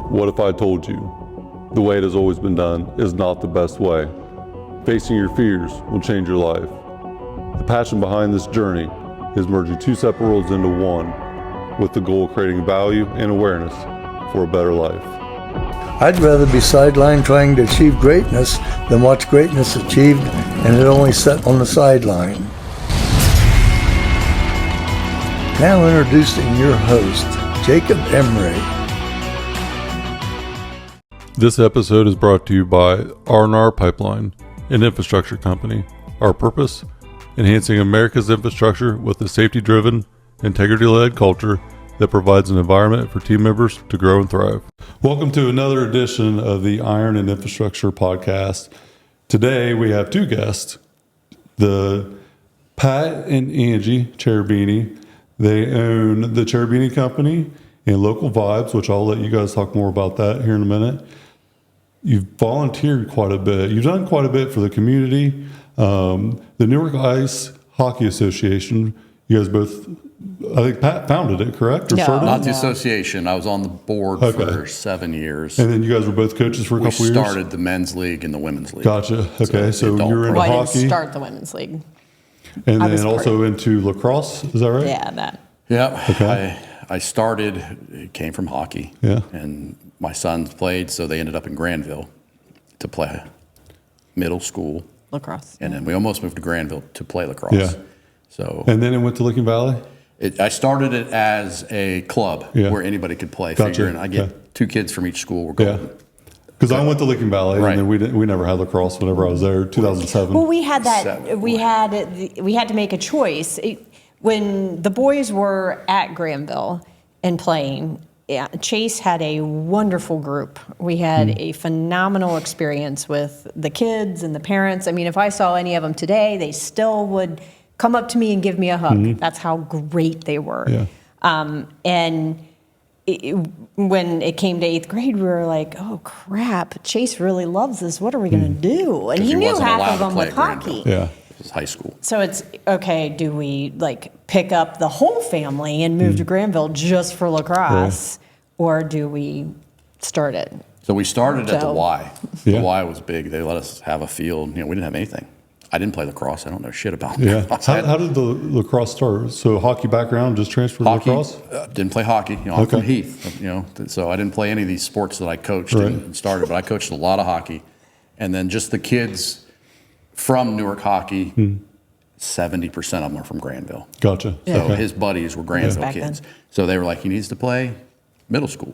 What if I told you the way it has always been done is not the best way? Facing your fears will change your life. The passion behind this journey is merging two separate worlds into one with the goal of creating value and awareness for a better life. I'd rather be sidelined trying to achieve greatness than watch greatness achieved and it only set on the sideline. Now introducing your host, Jacob Emery. This episode is brought to you by R&R Pipeline, an infrastructure company. Our purpose? Enhancing America's infrastructure with a safety-driven, integrity-led culture that provides an environment for team members to grow and thrive. Welcome to another edition of the Iron and Infrastructure Podcast. Today we have two guests, the Pat and Angie Cherubini. They own the Cherubini Company and Local Vibes, which I'll let you guys talk more about that here in a minute. You've volunteered quite a bit. You've done quite a bit for the community. The Newark Ice Hockey Association, you guys both, I think Pat founded it, correct? Or started Not it? the association. I was on the board for 7 years. And then you guys were both coaches for a couple years? We started the men's league and the women's league. Gotcha. Okay, so adult you were into program. Well, I hockey. didn't start the women's league. And I then was also into lacrosse, is that right? Yeah, that. Yeah. Okay. I started, it came from hockey. Yeah. And my sons played, so they ended up in Granville to play middle school. Lacrosse. And then we almost moved to Granville to play lacrosse. Yeah. So And then it went to Licking Valley? I started it as a club Yeah. where anybody could play. Gotcha. Figuring I get Okay. 2 kids from each school. We're Yeah. going. Because I went to Licking Valley, Right. and then we never had lacrosse whenever I was there, 2007. Well, we had that. Seven. We had to make a choice. When the boys were at Granville and playing, Chase had a wonderful group. We had a phenomenal experience with the kids and the parents. I mean, if I saw any of them today, they still would come up to me and give me a hug. That's how great they were. Yeah. When it came to 8th grade, we were like, oh, crap, Chase really loves this. What are we going to do? And he knew wasn't half allowed of to them play with at Granville. hockey. Yeah. It was high school. So it's, okay, do we pick up the whole family and move to Granville just for lacrosse? Or do we start it? So we started at the So- Y. Yeah. The Y was big. They let us have a field. We didn't have anything. I didn't play lacrosse. I don't know shit about Yeah. lacrosse. How did the lacrosse start? So hockey background, just transferred to Hockey, lacrosse? didn't play hockey. I'm from Okay. Heath, so I didn't play any of these sports that I coached Right. and started, but I coached a lot of hockey. And then just the kids from Newark hockey, 70% of them are from Granville. Gotcha. So Okay. his buddies were Granville Back then. kids. So they were like, he needs to play middle school.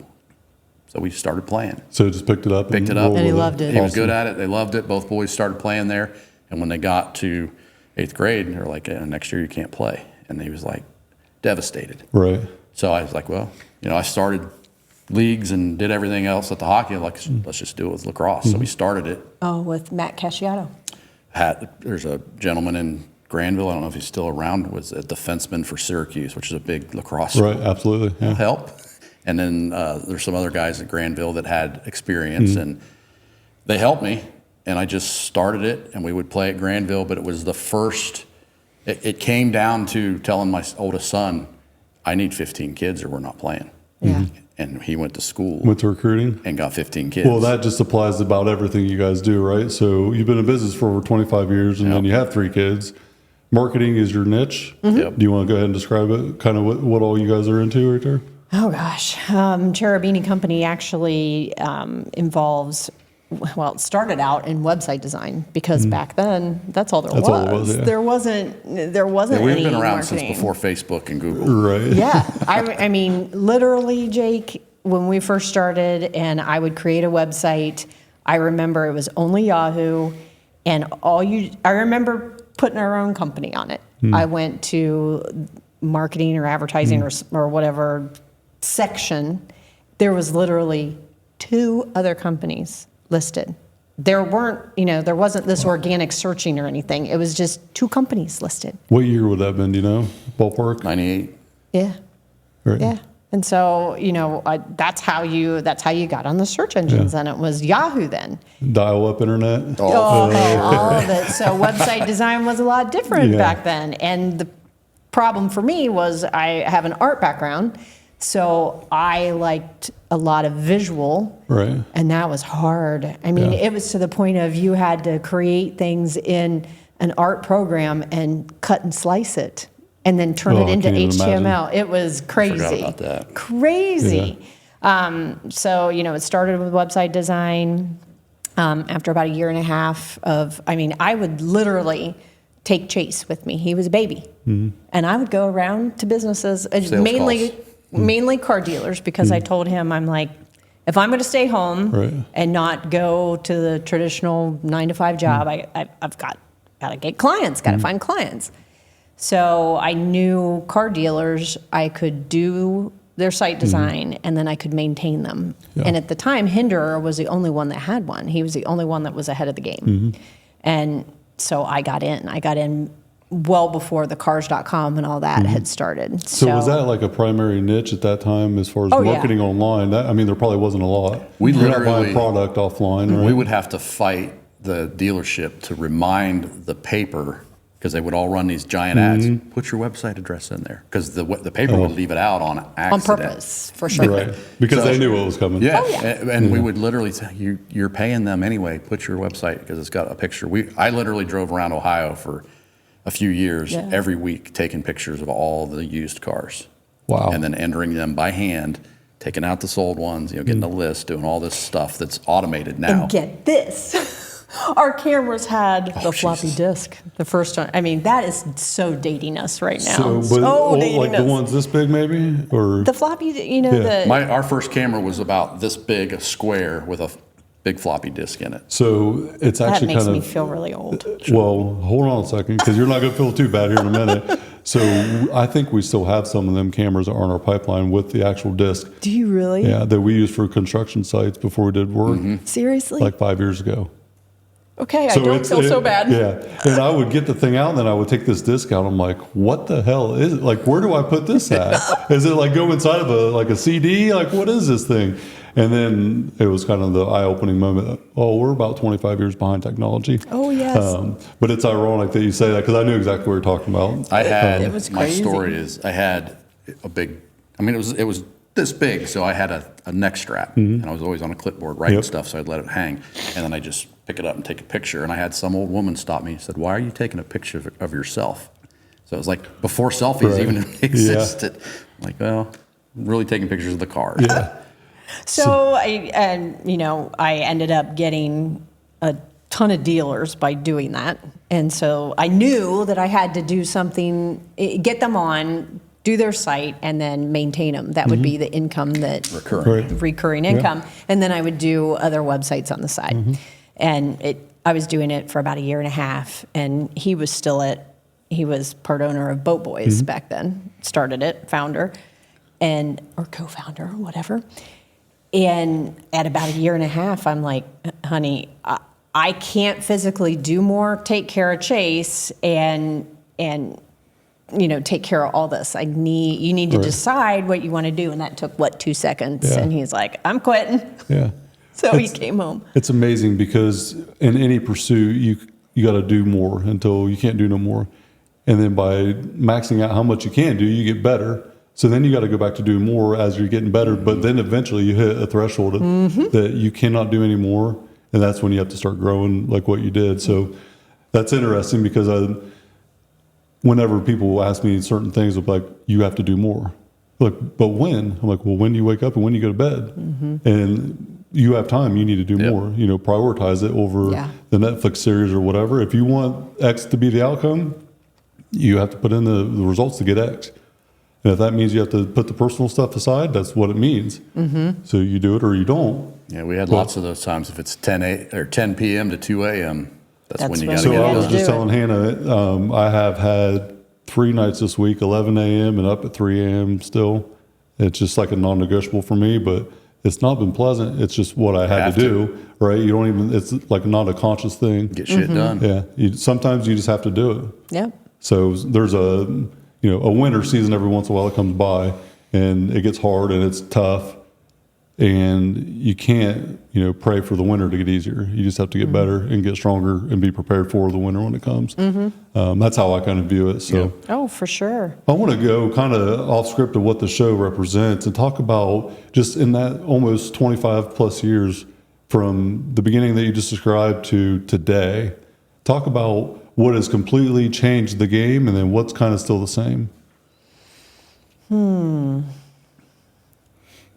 So we started playing. So just picked it up. Picked it up. rolled And he with loved it. He was Awesome. good at it. They loved it. Both boys started playing there. And when they got to 8th grade, they were like, next year you can't play. And he was like devastated. Right. So I was like, well, I started leagues and did everything else at the hockey. I'm like, let's just do it with lacrosse. So we started it. Oh, with Matt Casciato. There's a gentleman in Granville, I don't know if he's still around, was a defenseman for Syracuse, which is a big lacrosse school. Right. Absolutely. Yeah. Help. And then there's some other guys at Granville that had experience, and they helped me. And I just started it, and we would play at Granville. But it was the first. It came down to telling my oldest son, "I need 15 kids, or we're not playing." Yeah. And he went to school Went to recruiting. and got 15 kids. Well, that just applies to about everything you guys do, right? So you've been in business for over 25 years, and then you have 3 kids. Marketing is your niche. Yep. Do you want to go ahead and describe it, kind of what all you guys are into right there? Oh, gosh. Cherubini Company actually involves, well, it started out in website design because back then, that's all there That's was. all it was, yeah. There wasn't We've any been around marketing. since before Facebook and Google. Right. Yeah. I mean, literally, Jake, when we first started and I would create a website, I remember it was only Yahoo, and I remember putting our own company on it. I went to marketing or advertising or whatever section. There was literally 2 other companies listed. There wasn't this organic searching or anything. It was just 2 companies listed. What year would that have been? Do you know? Ballpark? 98. Yeah. Right. Yeah. And so, that's how you got on the search engines, and it was Yahoo then. Dial-up internet. All of it. So website design was a lot different Yeah. back then. And the problem for me was I have an art background. So I liked a lot of visual, Right. and that was hard. I mean, Yeah. it was to the point of you had to create things in an art program and cut and slice it and then turn it I into can't even HTML. It was crazy. Forgot about that. Crazy. So, it started with website design. After about a year and a half I would literally take Chase with me. He was a baby. And I would go around to businesses, mainly car dealers, because I told him, I'm like, if I'm going to stay home Right. and not go to the traditional 9-to-5 job, I've got to get clients, got to find clients. So I knew car dealers, I could do their site design and then I could maintain them. Yeah. And at the time, Hinderer was the only one that had one. He was the only one that was ahead of the game. And so I got in well before the cars.com and all that had started. So was that like a primary niche at that time as far as marketing online? There probably wasn't a lot. We You're not literally- buying product offline, right? We would have to fight the dealership to remind the paper, because they would all run these giant ads. Put your website address in there, because the paper would leave it out on accident. on purpose, for sure. Right. Because they knew what was coming. Yeah, and we would literally say, you're paying them anyway. Put your website, because it's got a picture. I literally drove around Ohio for a few years, every week, taking pictures of all the used cars. Wow. And then entering them by hand, taking out the sold ones, getting a list, doing all this stuff that's automated now. And get this. Our cameras had the floppy Jesus. disk, the first one. I mean, that is so dating us right now. Dating like us. the ones this big maybe? Or The floppy, Our first camera was about this big, a square with a big floppy disk in it. so it's that actually makes kind me of feel really old. well, hold on a second, because you're not going to feel too bad here in a minute. So I think we still have some of them cameras that are in our pipeline with the actual disc. Do you really? Yeah, that we used for construction sites before we did work, Seriously? like 5 years ago. Okay, I don't feel so bad. Yeah, and I would get the thing out, and then I would take this disc out. I'm like, what the hell is it? Like, where do I put this at? Is it like go inside of a CD? Like, what is this thing? And then it was kind of the eye-opening moment. Oh, we're about 25 years behind technology. Oh, yes. But it's ironic that you say that, because I knew exactly what you were talking about. I had, It was my crazy. story is, I had a big, it was this big, so I had a neck strap, and I was always on a clipboard writing stuff, so I'd let it hang, and then I just pick it up and take a picture. And I had some old woman stop me and said, "Why are you taking a picture of yourself?" So it was like before selfies even existed. I'm like, well, I'm really taking pictures of the car. Yeah. So I ended up getting a ton of dealers by doing that. And so I knew that I had to do something, get them on, do their site, and then maintain them. That would be the income that recurring income. And then I would do other websites on the side. And I was doing it for about a year and a half. And he was part owner of Boat Boys back then, started it, founder, or co-founder, or whatever. And at about a year and a half, I'm like, honey, I can't physically do more, take care of Chase, and take care of all this. You need to decide what you want to do. And that took, 2 seconds? Yeah. And he's like, I'm quitting. Yeah. So he came home. It's amazing, because in any pursuit, you got to do more until you can't do no more. And then by maxing out how much you can do, you get better. So then you got to go back to do more as you're getting better. But then eventually you hit a threshold that you cannot do anymore. And that's when you have to start growing like what you did. So that's interesting, because whenever people ask me certain things, like, you have to do more. Like, but when? I'm like, well, when do you wake up and when do you go to bed? And you have time, you need to do more. Prioritize it over the Netflix series or whatever. If you want X to be the outcome, you have to put in the results to get X. And if that means you have to put the personal stuff aside, that's what it means. So you do it or you don't. Yeah, we had lots of those times. If it's 10 p.m. to 2 a.m., that's when you got to So get I it was done. just telling Hannah, I have had 3 nights this week, 11 a.m. and up at 3 a.m. still. It's just like a non-negotiable for me, but it's not been pleasant. It's just what I had to do, right? You don't even, it's like not a conscious thing. Get shit done. Yeah. Sometimes you just have to do it. Yeah. So there's a winter season every once in a while that comes by, and it gets hard and it's tough. And you can't, pray for the winter to get easier. You just have to get better and get stronger and be prepared for the winter when it comes. That's how I kind of view it. So, Oh, for sure. I want to go kind of off script of what the show represents and talk about just in that almost 25 plus years from the beginning that you just described to today. Talk about what has completely changed the game and then what's kind of still the same.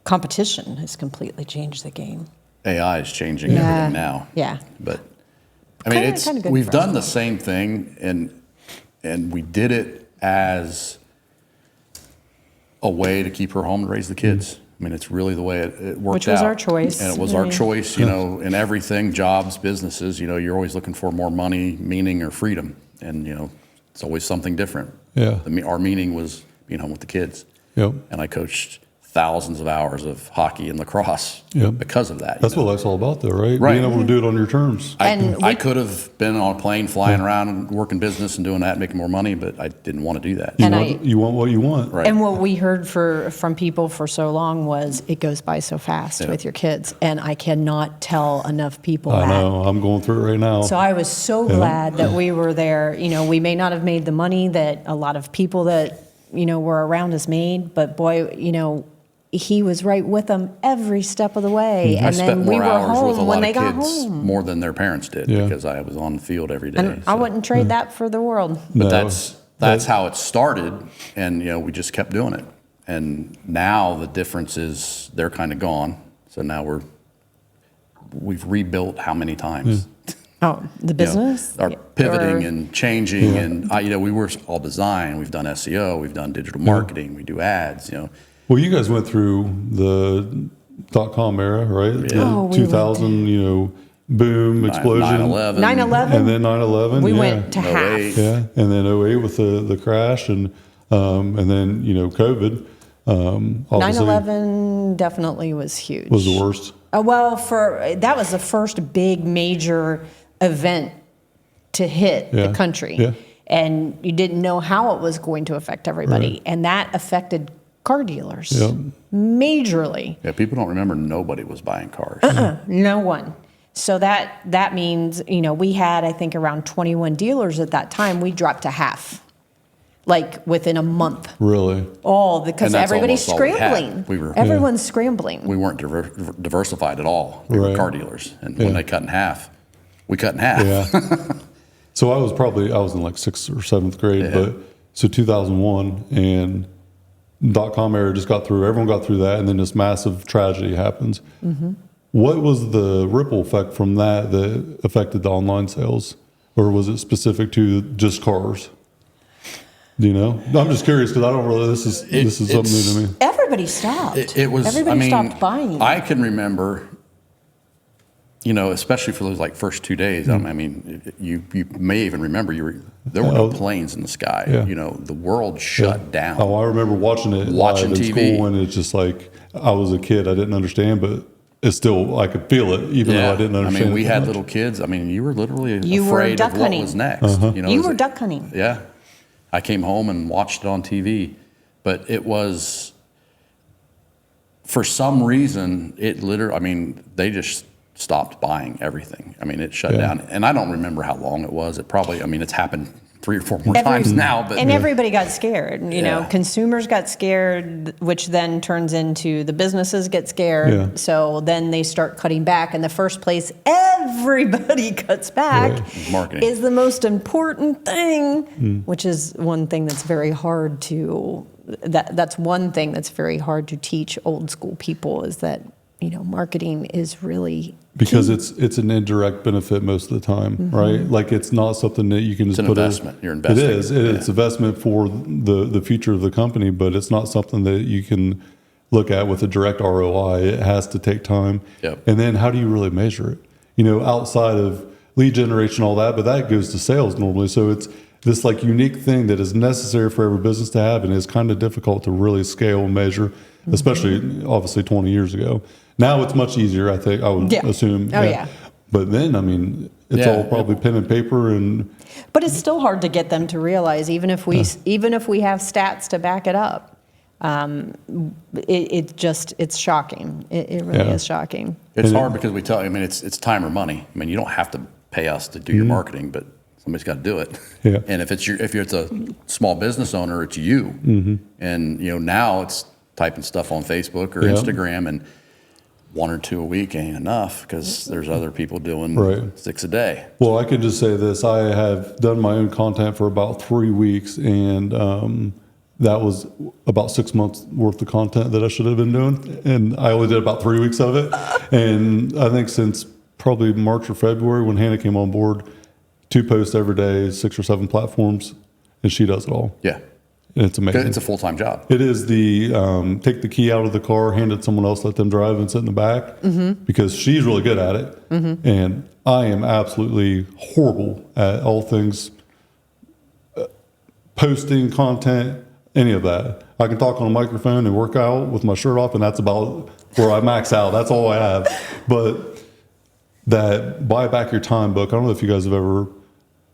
Competition has completely changed the game. AI is changing everything now. Yeah. But I mean, Kinda good we've for done us. the same thing, and we did it as a way to keep her home and raise the kids. I mean, it's really the way it worked out. Which was our choice. And it was our choice, in everything, jobs, businesses, you're always looking for more money, meaning, or freedom. And, it's always something different. Yeah. Our meaning was being home with the kids. Yep. And I coached thousands of hours of hockey and lacrosse Yep. because of that. That's what life's all about, though, right? Right. Being able to do it on your terms. I could have been on a plane flying around and working business and doing that, making more money, but I didn't want to do that. You want what you want. Right. And what we heard from people for so long was it goes by so fast Yeah. with your kids. And I cannot tell enough people I that. know. I'm going through it right now. So I was so glad that we were there. We may not have made the money that a lot of people that, were around us made, but boy, he was right with them every step of the way. I And spent then we more were hours with a home when lot they of got kids, home. more than their parents did, Yeah. because I was on the field every day. And I wouldn't trade that for the world. But No. that's how it started, and we just kept doing it. And now the difference is they're kind of gone. So now we've rebuilt how many times? Oh, the business? Our pivoting Or- and changing, and we were all design. We've done SEO, we've done digital marketing, we do ads. Well, you guys went through the .com era, right? Yeah. Oh, we 2000, boom, explosion. 9/11. 9/11? And then 9/11. We yeah. went to half. 08. Yeah, and then 08 with the crash, and then COVID. Obviously 9/11 definitely was huge. was the worst. Well, that was the first big major event to hit Yeah. the country. Yeah. And you didn't know how it was going to affect everybody. Right. And that affected car dealers Yep. majorly. Yeah, people don't remember nobody was buying cars. No one. So that means, we had, I think, around 21 dealers at that time. We dropped to half, like within a month. Really? Because And that's everybody's almost all we had. scrambling. Everyone's scrambling. We weren't diversified at all. We were Right. car dealers, and when they cut in half, we cut in half. Yeah. So I was in like 6th or 7th grade, but so 2001 and .com era just got through. Everyone got through that, and then this massive tragedy happens. Mm-hmm. What was the ripple effect from that affected the online sales, or was it specific to just cars? Do you know? I'm just curious because I don't really. This is something new to me. Everybody stopped. It was. Everybody stopped buying. I can remember, especially for those like first 2 days. I mean, you may even remember there were no planes in the sky. Yeah. The world shut down. Oh, I remember watching it Watching live in TV. school, and it's just like I was a kid. I didn't understand, but it's still I could feel it, even though I didn't understand. I mean, we it that had much. little kids. I mean, you were literally You were afraid duck of what hunting. was next. Uh-huh. You were duck hunting. Yeah. I came home and watched it on TV, but it was, for some reason, they just stopped buying everything. I mean, it shut down. And I don't remember how long it was. It's happened 3 or 4 more times now. But And everybody got scared. Yeah. Consumers got scared, which then turns into the businesses get scared. Yeah. So then they start cutting back. And the first place everybody cuts back Right. Marketing. is the most important thing, which is one thing that's very hard to. That's one thing that's very hard to teach old school people is that marketing is really because key. it's an indirect benefit most of the time, right? Like it's not something that you can just an put investment. You're investing. It is. It's investment for the future of the company, but it's not something that you can look at with a direct ROI. It has to take time. Yep. And then how do you really measure it? Outside of lead generation, all that, but that goes to sales normally. So it's this like unique thing that is necessary for every business to have, and is kind of difficult to really scale and measure, especially obviously 20 years ago. Now it's much easier, I think. I would assume. Oh, yeah. But then, it's all probably pen and paper and. But it's still hard to get them to realize, even if we have stats to back it up. it's shocking. It really is shocking. It's hard because we tell you, I mean, it's time or money. I mean, you don't have to pay us to do your marketing, but somebody's got to do it. Yeah. And if it's a small business owner, it's you. And now it's typing stuff on Facebook or Instagram, and 1 or 2 a week ain't enough because there's other people doing 6 a day. Well, I could just say this. I have done my own content for about 3 weeks, and that was about 6 months worth of content that I should have been doing. And I only did about 3 weeks of it. And I think since probably March or February when Hannah came on board, 2 posts every day, 6 or 7 platforms, and she does it all. Yeah. And it's amazing. It's a full-time job. It is the take the key out of the car, hand it to someone else, let them drive and sit in the back, because she's really good at it. And I am absolutely horrible at all things posting, content, any of that. I can talk on a microphone and work out with my shirt off, and that's about where I max out. That's all I have. But that Buy Back Your Time book, I don't know if you guys have ever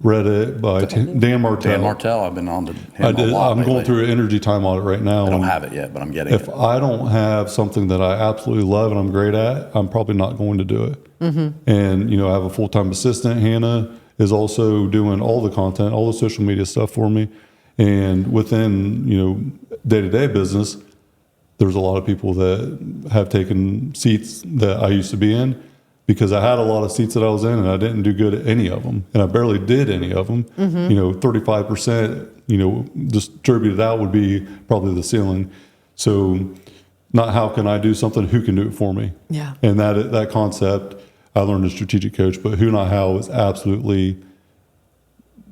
read it, by Dan Martell. Dan Martell, I've been on to him a lot I'm lately. going through an energy time audit right now. I don't have it yet, but I'm getting it. If I don't have something that I absolutely love and I'm great at, I'm probably not going to do it. And, I have a full-time assistant. Hannah is also doing all the content, all the social media stuff for me. And within, day-to-day business, there's a lot of people that have taken seats that I used to be in, because I had a lot of seats that I was in and I didn't do good at any of them. And I barely did any of them. 35%, distributed out would be probably the ceiling. So not how can I do something, who can do it for me? Yeah. And that concept, I learned as strategic coach, but who, not how is absolutely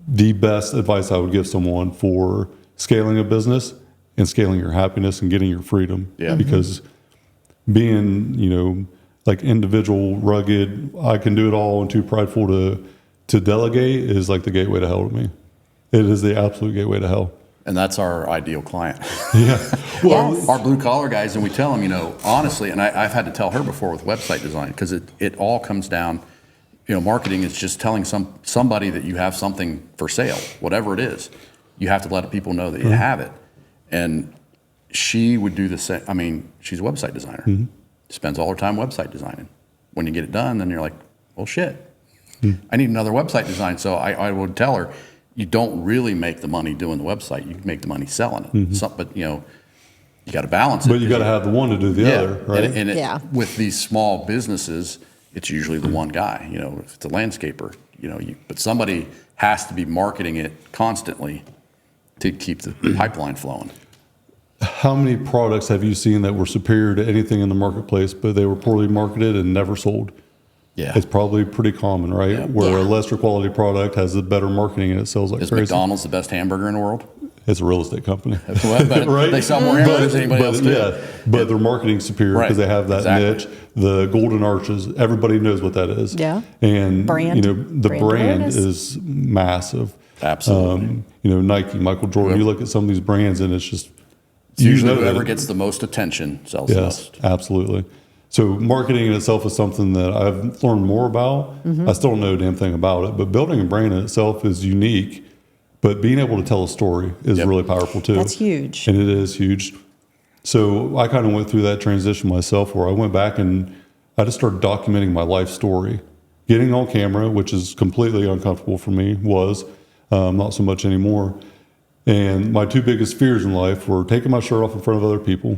the best advice I would give someone for scaling a business and scaling your happiness and getting your freedom. Yeah. Because being, like individual, rugged, I can do it all, and too prideful to delegate is like the gateway to hell to me. It is the absolute gateway to hell. And that's our ideal client. Yeah. Well, Yes. Our blue collar guys, and we tell them, honestly, and I've had to tell her before with website design, because it all comes down, marketing is just telling somebody that you have something for sale, whatever it is. You have to let people know that you have it. And she would do the same. I mean, she's a website designer. Spends all her time website designing. When you get it done, then you're like, well, shit, I need another website design. So I would tell her, you don't really make the money doing the website. You make the money selling it. But you got to balance it. but you got to have the one to do the other, right? And with these small businesses, it's usually the one guy. If it's a landscaper, but somebody has to be marketing it constantly to keep the pipeline flowing. How many products have you seen that were superior to anything in the marketplace, but they were poorly marketed and never sold? Yeah. It's probably pretty common, right? Yeah. Where a lesser quality product has the better marketing and it sells like Is crazy. McDonald's the best hamburger in the world? It's a real estate company. Well, but right? They sell more hamburgers than anybody else too. But their marketing's superior because they have that Exactly. niche. The golden arches, everybody knows what that is. Yeah. And Brand. the Brand brand awareness. is massive. Absolutely. Nike, Michael Jordan, you look at some of these brands and it's just Usually that whoever it- gets the most attention sells the Yes, most. absolutely. So marketing in itself is something that I've learned more about. I still don't know a damn thing about it, but building a brand in itself is unique. But being able to tell a story is really powerful too. That's huge. And it is huge. So I kind of went through that transition myself where I went back and I just started documenting my life story. Getting on camera, which is completely uncomfortable for me, was not so much anymore. And my 2 biggest fears in life were taking my shirt off in front of other people,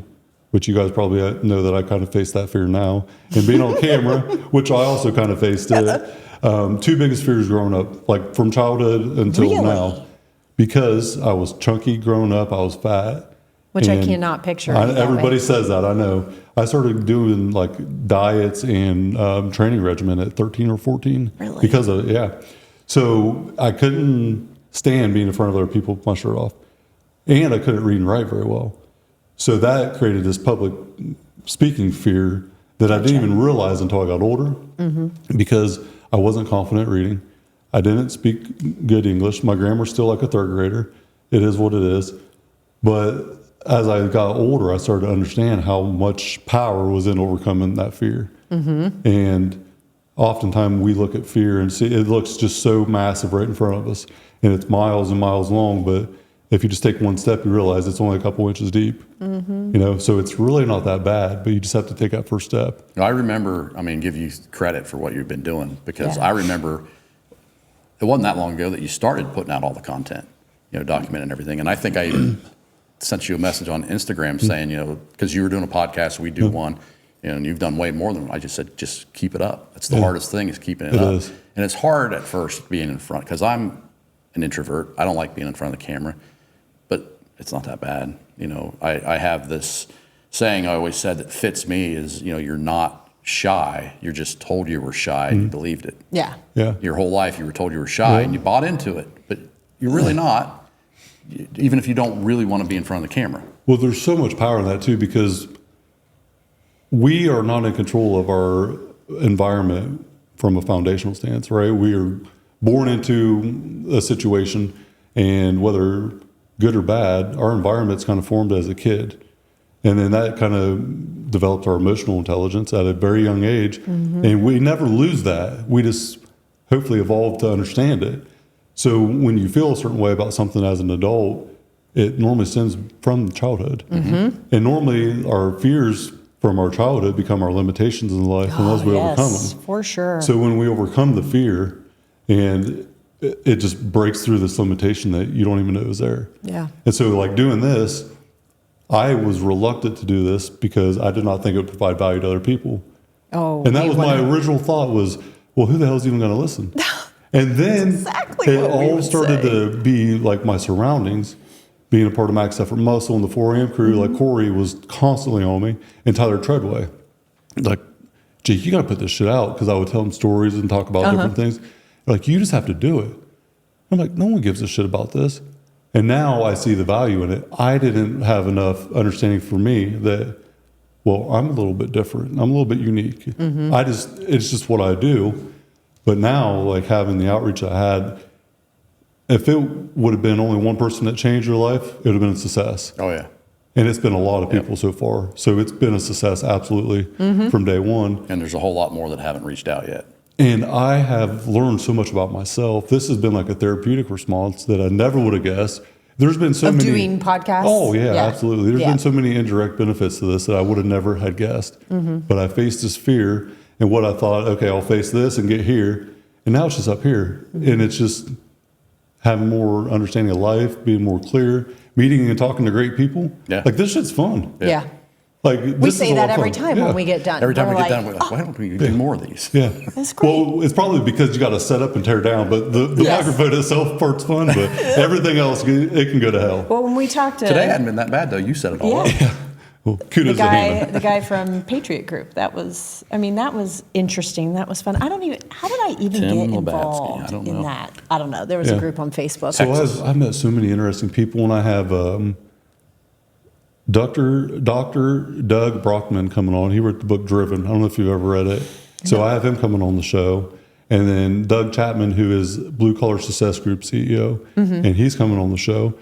which you guys probably know that I kind of face that fear now, and being on camera, which I also kind of faced it. 2 biggest fears growing up, like from childhood until Really? now, because I was chunky growing up, I was fat. Which I and cannot picture you that everybody way. says that, I know. I started doing like diets and training regimen at 13 or 14. Really? Because of it, yeah. So I couldn't stand being in front of other people with my shirt off. And I couldn't read and write very well. So that created this public speaking fear that I didn't even realize until I got older, because I wasn't confident reading. I didn't speak good English. My grammar's still like a 3rd grader. It is what it is. But as I got older, I started to understand how much power was in overcoming that fear. And oftentimes we look at fear and see it looks just so massive right in front of us, and it's miles and miles long, but if you just take one step, you realize it's only a couple inches deep. So it's really not that bad, but you just have to take that first step. I remember, give you credit for what you've been doing, because Yeah. I remember it wasn't that long ago that you started putting out all the content, documenting everything. And I think I even sent you a message on Instagram saying, because you were doing a podcast, we do one, and you've done way more than I just said, just keep it up. That's the hardest thing, is keeping it up. Is. And it's hard at first being in front, because I'm an introvert. I don't like being in front of the camera, but it's not that bad. I have this saying I always said that fits me is, you're not shy. You're just told you were shy and you believed it. Yeah. Yeah. Your whole life you were told you were shy and you bought into it, but you're really not, even if you don't really want to be in front of the camera. Well, there's so much power in that too, because we are not in control of our environment from a foundational stance, right? We are born into a situation, and whether good or bad, our environment's kind of formed as a kid. And then that kind of developed our emotional intelligence at a very young age. And we never lose that. We just hopefully evolve to understand it. So when you feel a certain way about something as an adult, it normally stems from childhood. And normally our fears from our childhood become our limitations in life unless we overcome them. For sure. So when we overcome the fear, and it just breaks through this limitation that you don't even know is there. Yeah. And so like doing this, I was reluctant to do this because I did not think it would provide value to other people. Oh, And that was my original thought was, well, who the hell is even going to listen? And then exactly it what we all would started say. to be like my surroundings, being a part of Max Effort Muscle and the 4am crew. Like Corey was constantly on me, and Tyler Treadway. Like, Jake, you got to put this shit out, because I would tell them stories and talk about different things. They're like, you just have to do it. I'm like, no one gives a shit about this. And now I see the value in it. I didn't have enough understanding for me that, well, I'm a little bit different. I'm a little bit unique. It's just what I do. But now, like having the outreach I had, if it would have been only one person that changed your life, it would have been a success. Oh, yeah. And it's been a lot of people so far. So it's been a success, absolutely, from day one. And there's a whole lot more that haven't reached out yet. And I have learned so much about myself. This has been like a therapeutic response that I never would have guessed. There's been so many doing podcasts. Oh yeah, absolutely. There's Yeah. been so many indirect benefits to this that I would have never had guessed. But I faced this fear, and what I thought, okay, I'll face this and get here, and now it's just up here, and it's just having more understanding of life, being more clear, meeting and talking to great people. Yeah. Like this shit's fun. Yeah. Like We this say is a lot that of every fun. time Yeah. when we get done. Every time we get like, done, we're like, why don't we do more of these? Yeah. That's great. Well, it's probably because you got to set up and tear down, but the Yes. microphone itself part's fun, but everything else, it can go to hell. Well, when we talked to Today hadn't been that bad, though. You said it all up. Well, the kudos to Hannah. the guy from Patriot Group, that was interesting. That was fun. How did I even Tim get Lebatsky. involved I don't in know. that? I don't know. There was a Yeah. group on Facebook. So I've met so many interesting people, and I have Dr. Doug Brockman coming on. He wrote the book Driven. I don't know if you've ever read it. So I have him coming on the show. And then Doug Chapman, who is Blue Collar Success Group CEO, and he's coming on the show.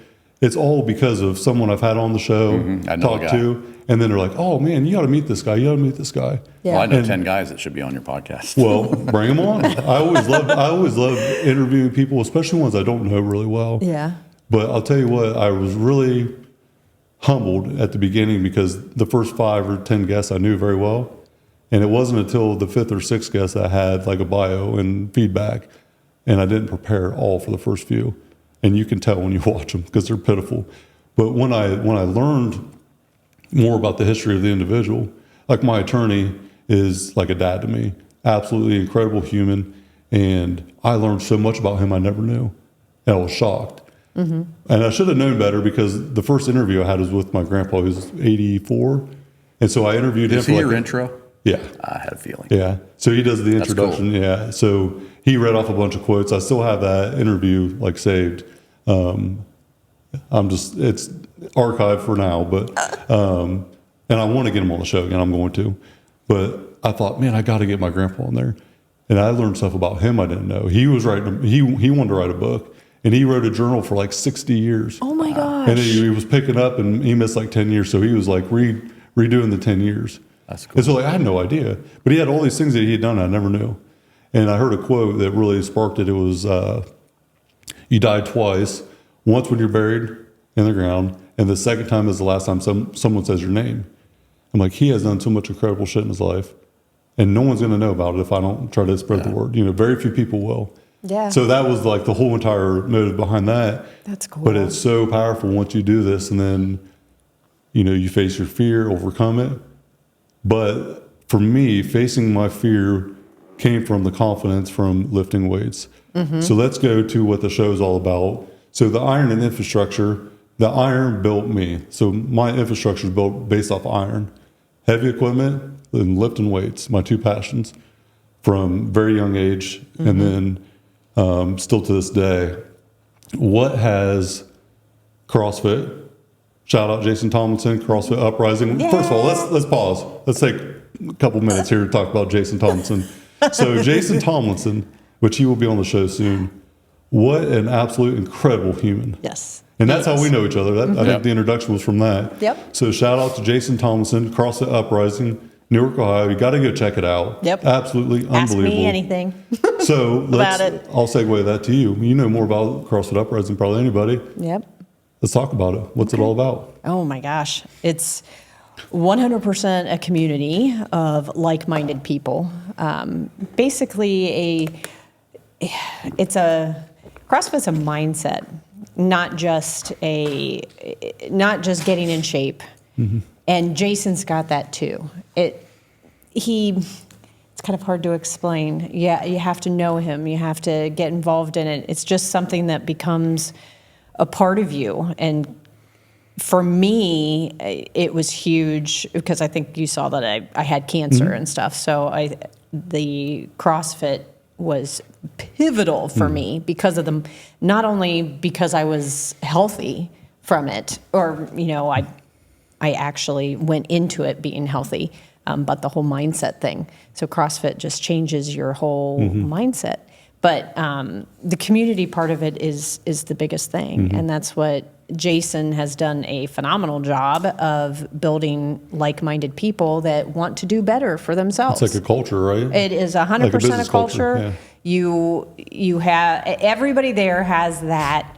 It's all because of someone I've had on the show, I know a talked guy. to, and then they're like, oh man, you got to meet this guy. You got to meet this guy. Yeah. Well, I know And- 10 guys that should be on your podcast. Well, bring them on. I always love interviewing people, especially ones I don't know really well. Yeah. But I'll tell you what, I was really humbled at the beginning because the first 5 or 10 guests I knew very well. And it wasn't until the 5th or 6th guest I had like a bio and feedback, and I didn't prepare at all for the first few. And you can tell when you watch them because they're pitiful. But when I learned more about the history of the individual, like my attorney is like a dad to me, absolutely incredible human. And I learned so much about him I never knew. And I was shocked. And I should have known better because the first interview I had was with my grandpa, who was 84. And so I interviewed him Is for he like your intro? Yeah. I had a feeling. Yeah. So he does the That's introduction. cool. Yeah. So he read off a bunch of quotes. I still have that interview like saved. It's archived for now, but, and I want to get him on the show again. I'm going to, but I thought, man, I got to get my grandpa on there. And I learned stuff about him I didn't know. He was writing, he wanted to write a book, and he wrote a journal for like 60 years. Oh my gosh. And he was picking up, and he missed like 10 years. So he was like redoing the 10 years. That's cool. And so like, I had no idea, but he had all these things that he had done I never knew. And I heard a quote that really sparked it. It was, you die twice, once when you're buried in the ground. And the second time is the last time someone says your name. I'm like, he has done so much incredible shit in his life. And no one's going to know about it if I don't try to spread the word. You know, very few people will. Yeah. So that was like the whole entire motive behind that. That's cool. But it's so powerful once you do this, and then, you know, you face your fear, overcome it. But for me, facing my fear came from the confidence from lifting weights. So let's go to what the show is all about. So the iron and infrastructure, the iron built me. So my infrastructure is built based off iron. Heavy equipment and lifting weights, my two passions from very young age. And then still to this day. What has CrossFit, shout out Jason Tomlinson, CrossFit Uprising. Yeah. First of all, let's pause. Let's take a couple minutes here to talk about Jason Tomlinson. So Jason Tomlinson, which he will be on the show soon, what an absolute incredible human. Yes. And that's how we know each other. I think Yep. the introduction was from that. Yep. So shout out to Jason Tomlinson, CrossFit Uprising, Newark, Ohio. You got to go check it out. Yep. Absolutely Ask unbelievable. me anything. So About it. I'll segue that to you. You know more about CrossFit Uprising than probably anybody. Yep. Let's talk about it. What's it all about? Oh my gosh. It's 100% a community of like-minded people. Basically, CrossFit's a mindset, not just getting in shape. And Jason's got that too. It's kind of hard to explain. Yeah, you have to know him. You have to get involved in it. It's just something that becomes a part of you. And for me, it was huge because I think you saw that I had cancer and stuff. So the CrossFit was pivotal for me because of not only because I was healthy from it, or, you know, I actually went into it being healthy, but the whole mindset thing. So CrossFit just changes your whole mindset. But the community part of it is the biggest thing. And that's what Jason has done a phenomenal job of building like-minded people that want to do better for themselves. It's like a culture, right? It is 100% Like a a business culture, culture. You have, everybody there has that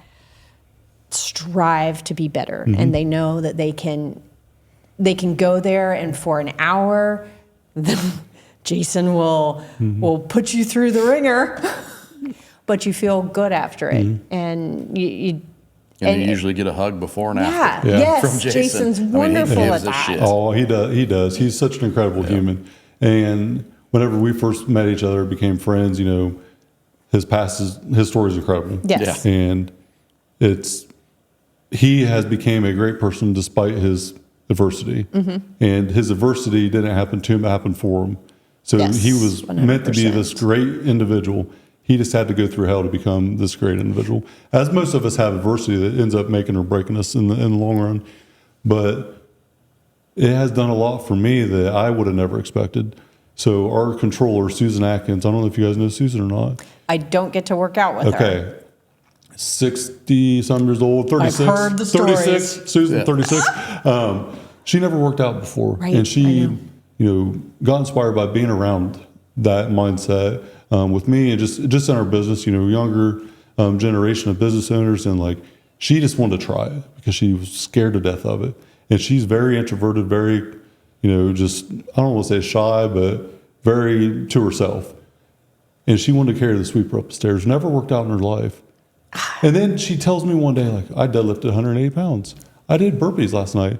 strive to be better, and they know that they can go there, and for an hour, Jason will put you through the ringer, but you feel good after it, and you usually get a hug before and after. yes, From Jason. Jason's I mean, he wonderful gives at a that. shit. Oh, he does. He's such an incredible human. And whenever we first met each other, became friends, you know, his story is incredible. Yes. Yeah. And he has became a great person despite his adversity. And his adversity didn't happen to him, it happened for him. So Yes, he was meant to be 100%. this great individual. He just had to go through hell to become this great individual. As most of us have adversity that ends up making or breaking us in the long run. But it has done a lot for me that I would have never expected. So our controller, Susan Atkins, I don't know if you guys know Susan or not. I don't get to work out with her. Okay. 60-some years old, 36. I've heard the stories. 36, Susan, 36. She never worked out before. Right, And she, I know. you know, got inspired by being around that mindset with me and just in our business, you know, younger generation of business owners. And like, she just wanted to try it because she was scared to death of it. And she's very introverted, very, you know, just, I don't want to say shy, but very to herself. And she wanted to carry the sweeper up the stairs, never worked out in her life. And then she tells me one day, like, I deadlifted 180 pounds. I did burpees last night.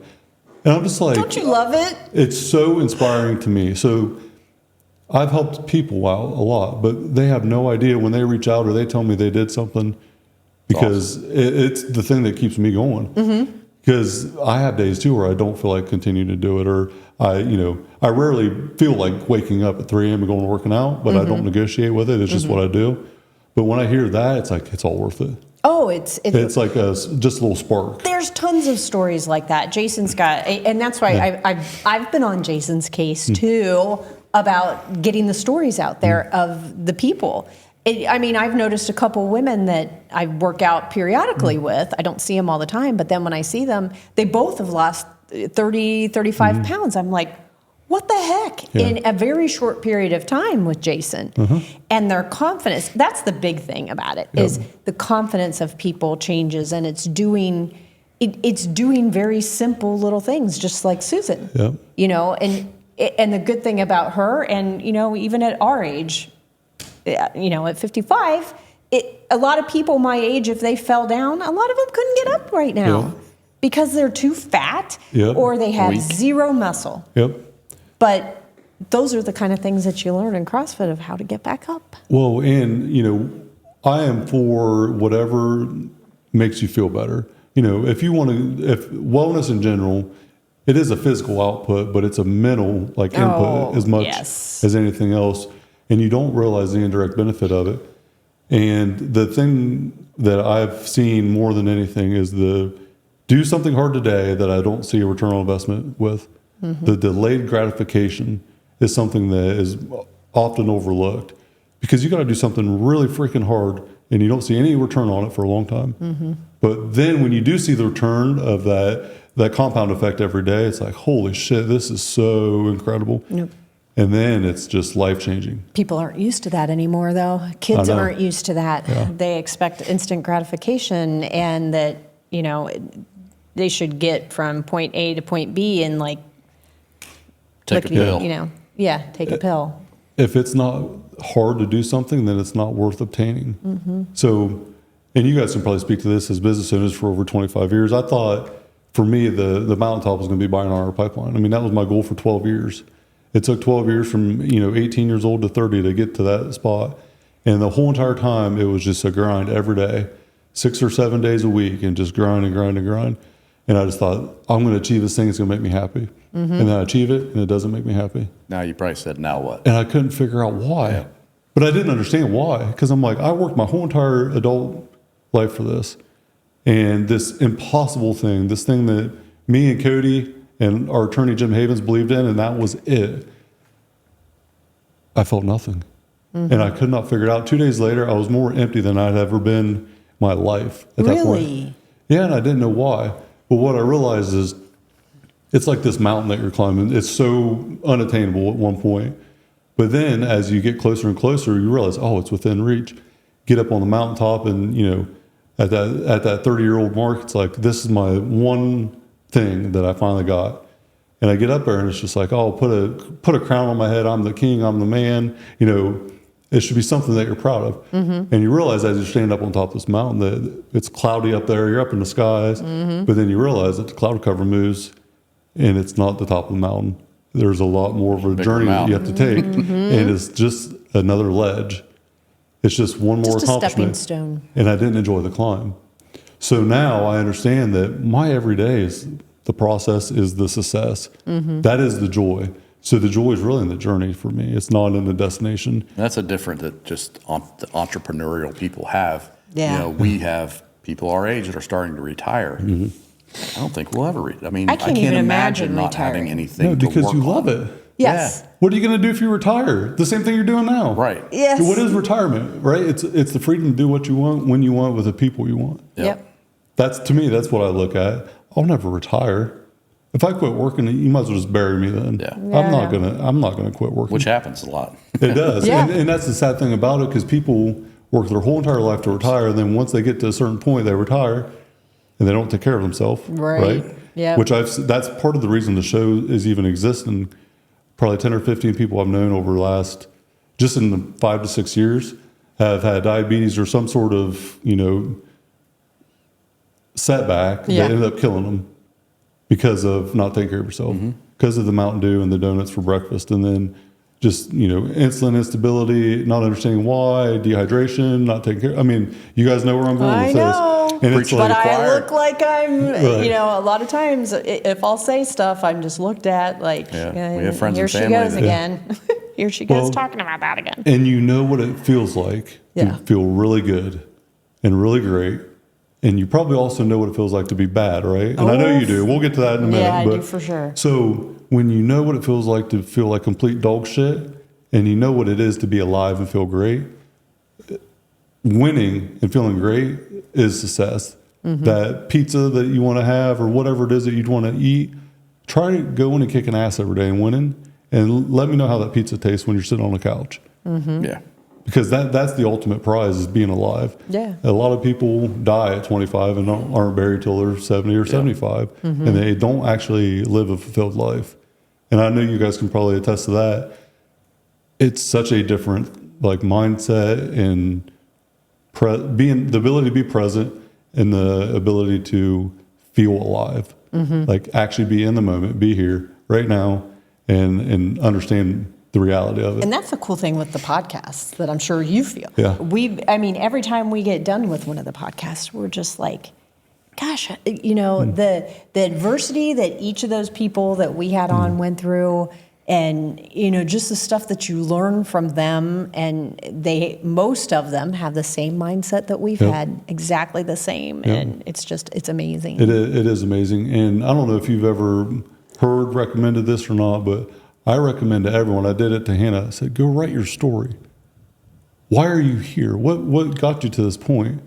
And I'm just like, Don't you love it? it's so inspiring to me. So I've helped people out a lot, but they have no idea when they reach out or they tell me they did something because it's the thing that keeps me going. Because I have days too where I don't feel like continuing to do it, or I rarely feel like waking up at 3 a.m. and going to working out, but I don't negotiate with it. It's just what I do. But when I hear that, it's like, it's all worth it. Oh, it's Like just a little spark. There's tons of stories like that. Jason's got, and that's why I've been on Jason's case too about getting the stories out there of the people. I mean, I've noticed a couple women that I work out periodically with. I don't see them all the time, but then when I see them, they both have lost 30, 35 pounds. I'm like, what the heck? Yeah. In a very short period of time with Jason. And their confidence, that's the big thing about it, is the confidence of people changes, and it's doing it's doing very simple little things, just like Susan. Yeah. You know, and the good thing about her, and you know, even at our age, you know, at 55, a lot of people my age, if they fell down, a lot of them couldn't get up right now. Yeah. Because they're too fat, Yep. or they have Weak. zero muscle. Yep. But those are the kind of things that you learn in CrossFit of how to get back up. Well, and, you know, I am for whatever makes you feel better. You know, if you want to, if wellness in general, it is a physical output, but it's a mental like input as much yes. as anything else. And you don't realize the indirect benefit of it. And the thing that I've seen more than anything is do something hard today that I don't see a return on investment with. The delayed gratification is something that is often overlooked because you got to do something really freaking hard and you don't see any return on it for a long time. But then when you do see the return of that compound effect every day, it's like, holy shit, this is so incredible. Yep. And then it's just life-changing. People aren't used to that anymore, though. Kids I know. aren't used to that. Yeah. They expect instant gratification, and that, you know, they should get from point A to point B in like Take a pill. You know, take a pill. If it's not hard to do something, then it's not worth obtaining. So, and you guys can probably speak to this as business owners for over 25 years. I thought for me, the mountaintop was going to be buying our pipeline. I mean, that was my goal for 12 years. It took 12 years from, 18 years old to 30 to get to that spot. And the whole entire time, it was just a grind every day, 6 or 7 days a week, and just grind and grind and grind. And I just thought, I'm going to achieve this thing. It's going to make me happy. And then I achieve it, and it doesn't make me happy. Now you probably said, now what? And I couldn't figure out why. Yeah. But I didn't understand why. Because I'm like, I worked my whole entire adult life for this. And this impossible thing, this thing that me and Cody and our attorney Jim Havens believed in, and that was it. I felt nothing. And I could not figure it out. 2 days later, I was more empty than I'd ever been in my life at that point. Really? Yeah, and I didn't know why. But what I realized is it's like this mountain that you're climbing. It's so unattainable at one point. But then as you get closer and closer, you realize, oh, it's within reach. Get up on the mountaintop and, at that 30-year-old mark, it's like, this is my one thing that I finally got. And I get up there and it's just like, oh, put a crown on my head. I'm the king. I'm the man. It should be something that you're proud of. And you realize as you stand up on top of this mountain that it's cloudy up there. You're up in the skies. But then you realize that the cloud cover moves and it's not the top of the mountain. There's a lot more of a journey that you have to take. And it's just another ledge. It's just one more Just a accomplishment. stepping stone. And I didn't enjoy the climb. So now I understand that my everyday is the process, is the success. That is the joy. So the joy is really in the journey for me. It's not in the destination. That's a different that just the entrepreneurial people have. Yeah. We have people our age that are starting to retire. I don't think we'll ever reach. I mean, I can't even imagine not having retiring. anything No, to because work you love on. it. Yes. Yeah. What are you going to do if you retire? The same thing you're doing now. Right. Yes. What is retirement, right? It's the freedom to do what you want, when you want, with the people you want. Yep. That's, to me, that's what I look at. I'll never retire. If I quit working, you might as well just bury me then. Yeah. I'm not gonna quit working. Which happens a lot. It does. Yeah. And that's the sad thing about it, because people work their whole entire life to retire, and then once they get to a certain point, they retire, and they don't take care of themselves. Right. Yeah. Which that's part of the reason the show is even existing. Probably 10 or 15 people I've known over the last, just in the 5 to 6 years, have had diabetes or some sort of, setback Yeah. that ended up killing them because of not taking care of yourself, because of the Mountain Dew and the donuts for breakfast. And then just, insulin instability, not understanding why, dehydration, not taking care. I mean, you guys know where I'm going I with know. this. And it's Preach But to the like, I choir. look like I'm, Right. a lot of times if I'll say stuff, I'm just looked at like, Yeah, we have friends here and she family goes that- again. Here she goes Well, talking about that again. and you know what it feels like Yeah. to feel really good and really great. And you probably also know what it feels like to be bad, right? And I know you do. We'll get to that in a minute. Yeah, I but do for sure. So when you know what it feels like to feel like complete dog shit, and you know what it is to be alive and feel great, winning and feeling great is success. That pizza that you want to have or whatever it is that you'd want to eat, try to go in and kicking ass every day and winning, and let me know how that pizza tastes when you're sitting on the couch. Yeah. because that's the ultimate prize, is being alive. Yeah. A lot of people die at 25 and aren't buried till they're 70 or 75, and they don't actually live a fulfilled life. And I know you guys can probably attest to that. It's such a different like mindset and being the ability to be present and the ability to feel alive, like actually be in the moment, be here right now, and understand the reality of it. And that's the cool thing with the podcasts that I'm sure you feel. Yeah. Every time we get done with one of the podcasts, we're just like, gosh, the adversity that each of those people that we had on went through, and, just the stuff that you learn from them, and most of them have the same mindset that we've had, exactly the same. And it's amazing. It is amazing. And I don't know if you've ever recommended this or not, but I recommend to everyone. I did it to Hannah. I said, go write your story. Why are you here? What got you to this point?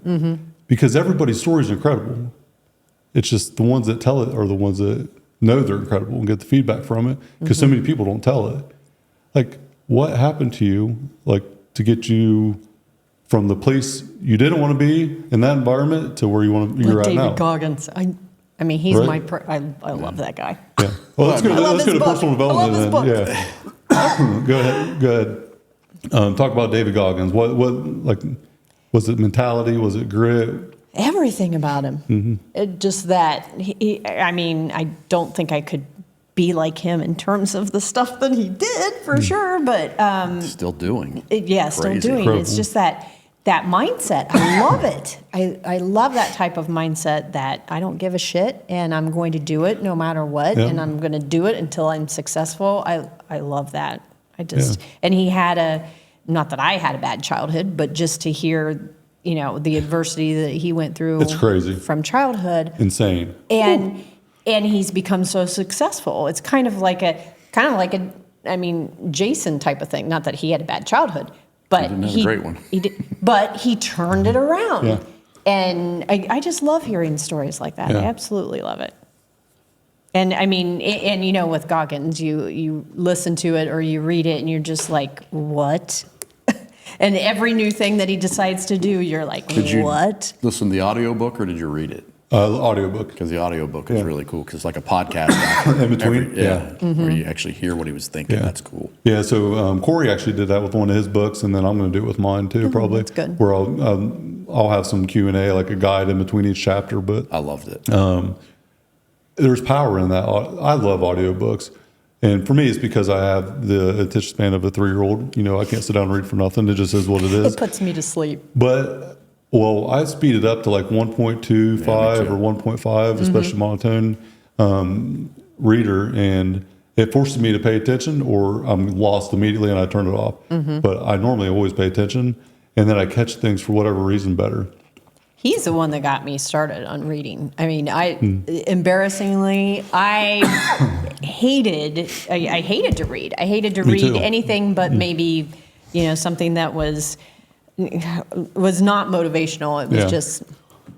Because everybody's story is incredible. It's just the ones that tell it are the ones that know they're incredible and get the feedback from it, because so many people don't tell it. Like, what happened to you, like, to get you from the place you didn't want to be in that environment to where you're at now? David Goggins. I mean, he's Right? I love that guy. Yeah. Well, let's go to personal development. I love his book. Yeah. Go ahead. Talk about David Goggins. What like, was it mentality? Was it grit? Everything about him. Just that I don't think I could be like him in terms of the stuff that he did, for sure, but Still doing. still Crazy. doing. Incredible. It's just that mindset. I love it. I love that type of mindset, that I don't give a shit and I'm going to do it no matter what, and I'm going to do it until I'm successful. I love that. And he had not that I had a bad childhood, but just to hear the adversity that he went through. It's crazy. From childhood. Insane. And he's become so successful. It's kind of like a Jason type of thing. Not that he had a bad childhood, but He didn't have a great one. He did, but he turned it around. Yeah. And I just love hearing stories like that. Yeah. I absolutely love it. And with Goggins, you listen to it or you read it and you're just like, what? And every new thing that he decides to do, you're like, Did you what? listen to the audiobook or did you read it? Audiobook. Because the audiobook is really cool, because it's like a podcast. In between? Where you actually hear what he was thinking. Yeah. That's cool. Yeah, so Corey actually did that with one of his books, and then I'm going to do it with mine too, probably. That's good. Where I'll have some Q&A, like a guide in between each chapter. But I loved it. there's power in that. I love audiobooks. And for me, it's because I have the attention span of a 3-year-old. I can't sit down and read for nothing. It just is what it is. It puts me to sleep. But, I speed it up to like 1.25 or 1.5, especially monotone reader. And it forces me to pay attention, or I'm lost immediately and I turn it off. But I normally always pay attention. And then I catch things for whatever reason better. He's the one that got me started on reading. I mean, embarrassingly, I hated to read. I hated to read too. anything but maybe, something that was not motivational. It was just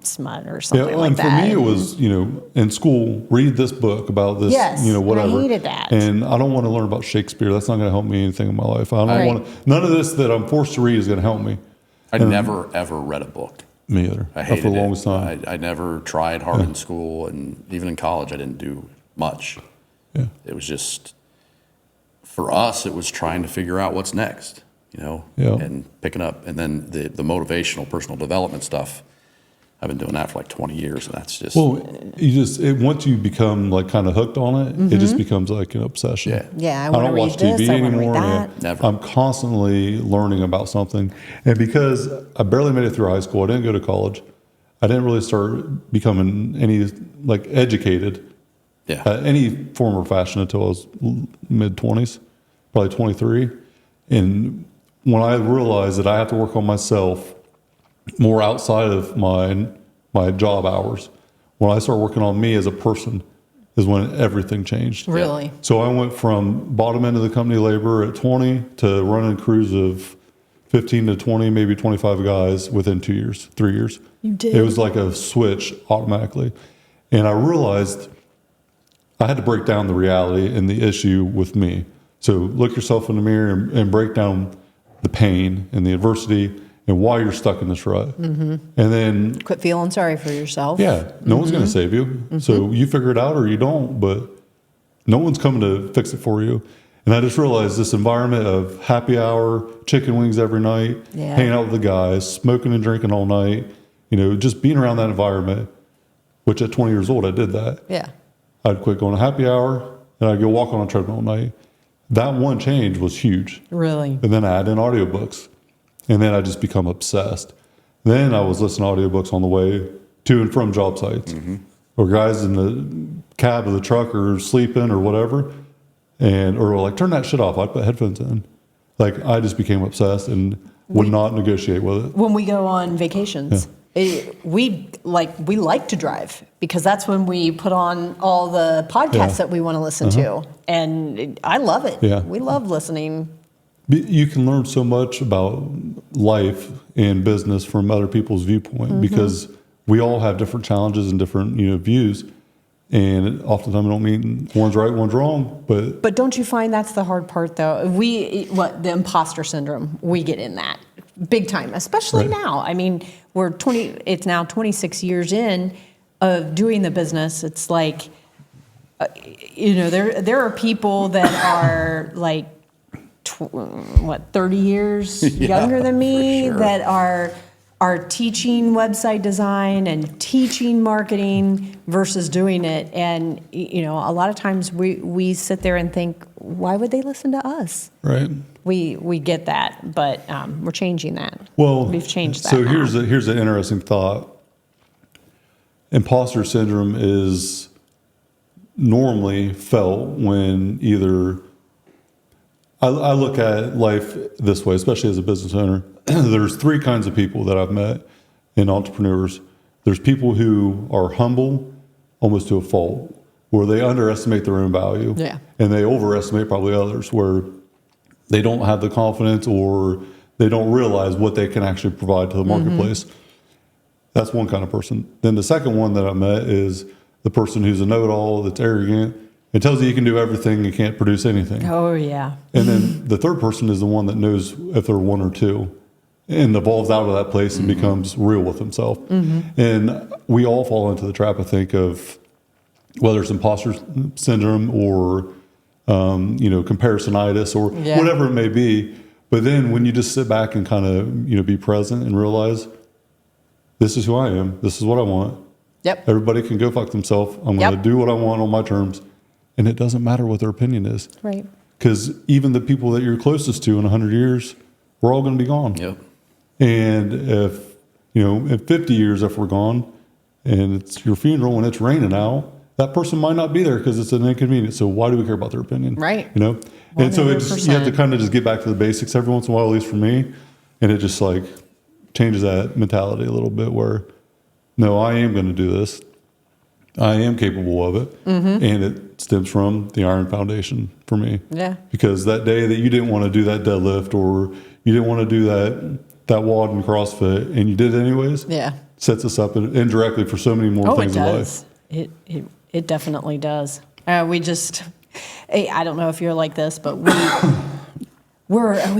smut or something like and that. for me, it was, in school, read this book about this, Yes, whatever. I hated that. And I don't want to learn about Shakespeare. That's not going to help me anything in my life. I don't Right. want to, none of this that I'm forced to read is going to help me. I never, ever read a book. Me either. I hated for the it. longest time. I never tried hard in school, and even in college, I didn't do much. Yeah. It was just, for us, it was trying to figure out what's next, and picking up. And then the motivational personal development stuff, I've been doing that for like 20 years, and that's just. Well, once you become like kind of hooked on it, it just becomes like an obsession. Yeah. Yeah, I I wanna don't read watch this, TV I wanna read anymore. that. Never. I'm constantly learning about something. And because I barely made it through high school, I didn't go to college. I didn't really start becoming any like educated Yeah. any form or fashion until I was mid-20s, probably 23. And when I realized that I have to work on myself more outside of my job hours, when I started working on me as a person, is when everything changed. Really? So I went from bottom end of the company labor at 20 to running crews of 15 to 20, maybe 25 guys within 2 years, 3 years. You did? It was like a switch automatically. And I realized I had to break down the reality and the issue with me. So look yourself in the mirror and break down the pain and the adversity and why you're stuck in this rut. And then, Quit feeling sorry for yourself. yeah, no one's going to save you. So you figure it out or you don't, but no one's coming to fix it for you. And I just realized this environment of happy hour, chicken wings every night, Yeah. hanging out with the guys, smoking and drinking all night, just being around that environment, which at 20 years old, I did that. Yeah. I'd quit going to happy hour and I'd go walk on a treadmill all night. That one change was huge. Really. And then I add in audiobooks. And then I just become obsessed. Then I was listening to audiobooks on the way to and from job sites. Or guys in the cab of the truck or sleeping or whatever. Or like, turn that shit off. I'd put headphones in. Like, I just became obsessed and would not negotiate with it. When we go on vacations, we like to drive because that's when we put on all the podcasts that we want to listen to. And I love it. Yeah. We love listening. You can learn so much about life and business from other people's viewpoint because we all have different challenges and different views. And oftentimes I don't mean one's right, one's wrong, but don't you find that's the hard part though? The imposter syndrome, we get in that big time, especially now. I mean, it's now 26 years in of doing the business. It's like, there are people that are like, 30 years younger than me that are teaching website design and teaching marketing versus doing it. And, a lot of times we sit there and think, why would they listen to us? right. We get that, but we're changing that. Well, We've changed that So now. here's an interesting thought. Imposter syndrome is normally felt when either I look at life this way, especially as a business owner. There's three kinds of people that I've met in entrepreneurs. There's people who are humble almost to a fault, where they underestimate their own value. Yeah. And they overestimate probably others, where they don't have the confidence or they don't realize what they can actually provide to the marketplace. That's one kind of person. Then the second one that I met is the person who's a know-it-all, that's arrogant, and tells you you can do everything, you can't produce anything. Oh, yeah. And then the third person is the one that knows if they're one or two and evolves out of that place and becomes real with himself. And we all fall into the trap, I think, of whether it's imposter syndrome or, comparisonitis or whatever it may be. But then when you just sit back and kind of, be present and realize this is who I am, this is what I want. Yep. Everybody can go fuck themselves. I'm going to do what I want on my terms. And it doesn't matter what their opinion is. Right. Because even the people that you're closest to in 100 years, we're all going to be gone. Yep. And if, in 50 years, if we're gone and it's your funeral and it's raining out, that person might not be there because it's an inconvenience. So why do we care about their opinion? Right. And so you have to kind of just get back to the basics every once in a while, at least for me. And it just like changes that mentality a little bit where, no, I am going to do this. I am capable of it. And it stems from the Iron Foundation for me. Yeah. Because that day that you didn't want to do that deadlift or you didn't want to do that WOD in CrossFit and you did it anyways. Yeah. Sets us up indirectly for so many more things in life. It definitely does. I don't know if you're like this, but we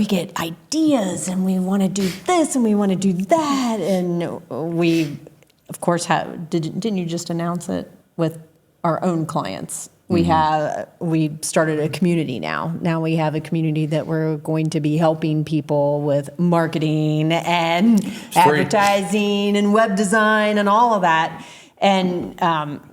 get ideas and we want to do this and we want to do that. And we, of course, didn't you just announce it with our own clients? We started a community now. Now we have a community that we're going to be helping people with marketing and advertising and web design and all of that. And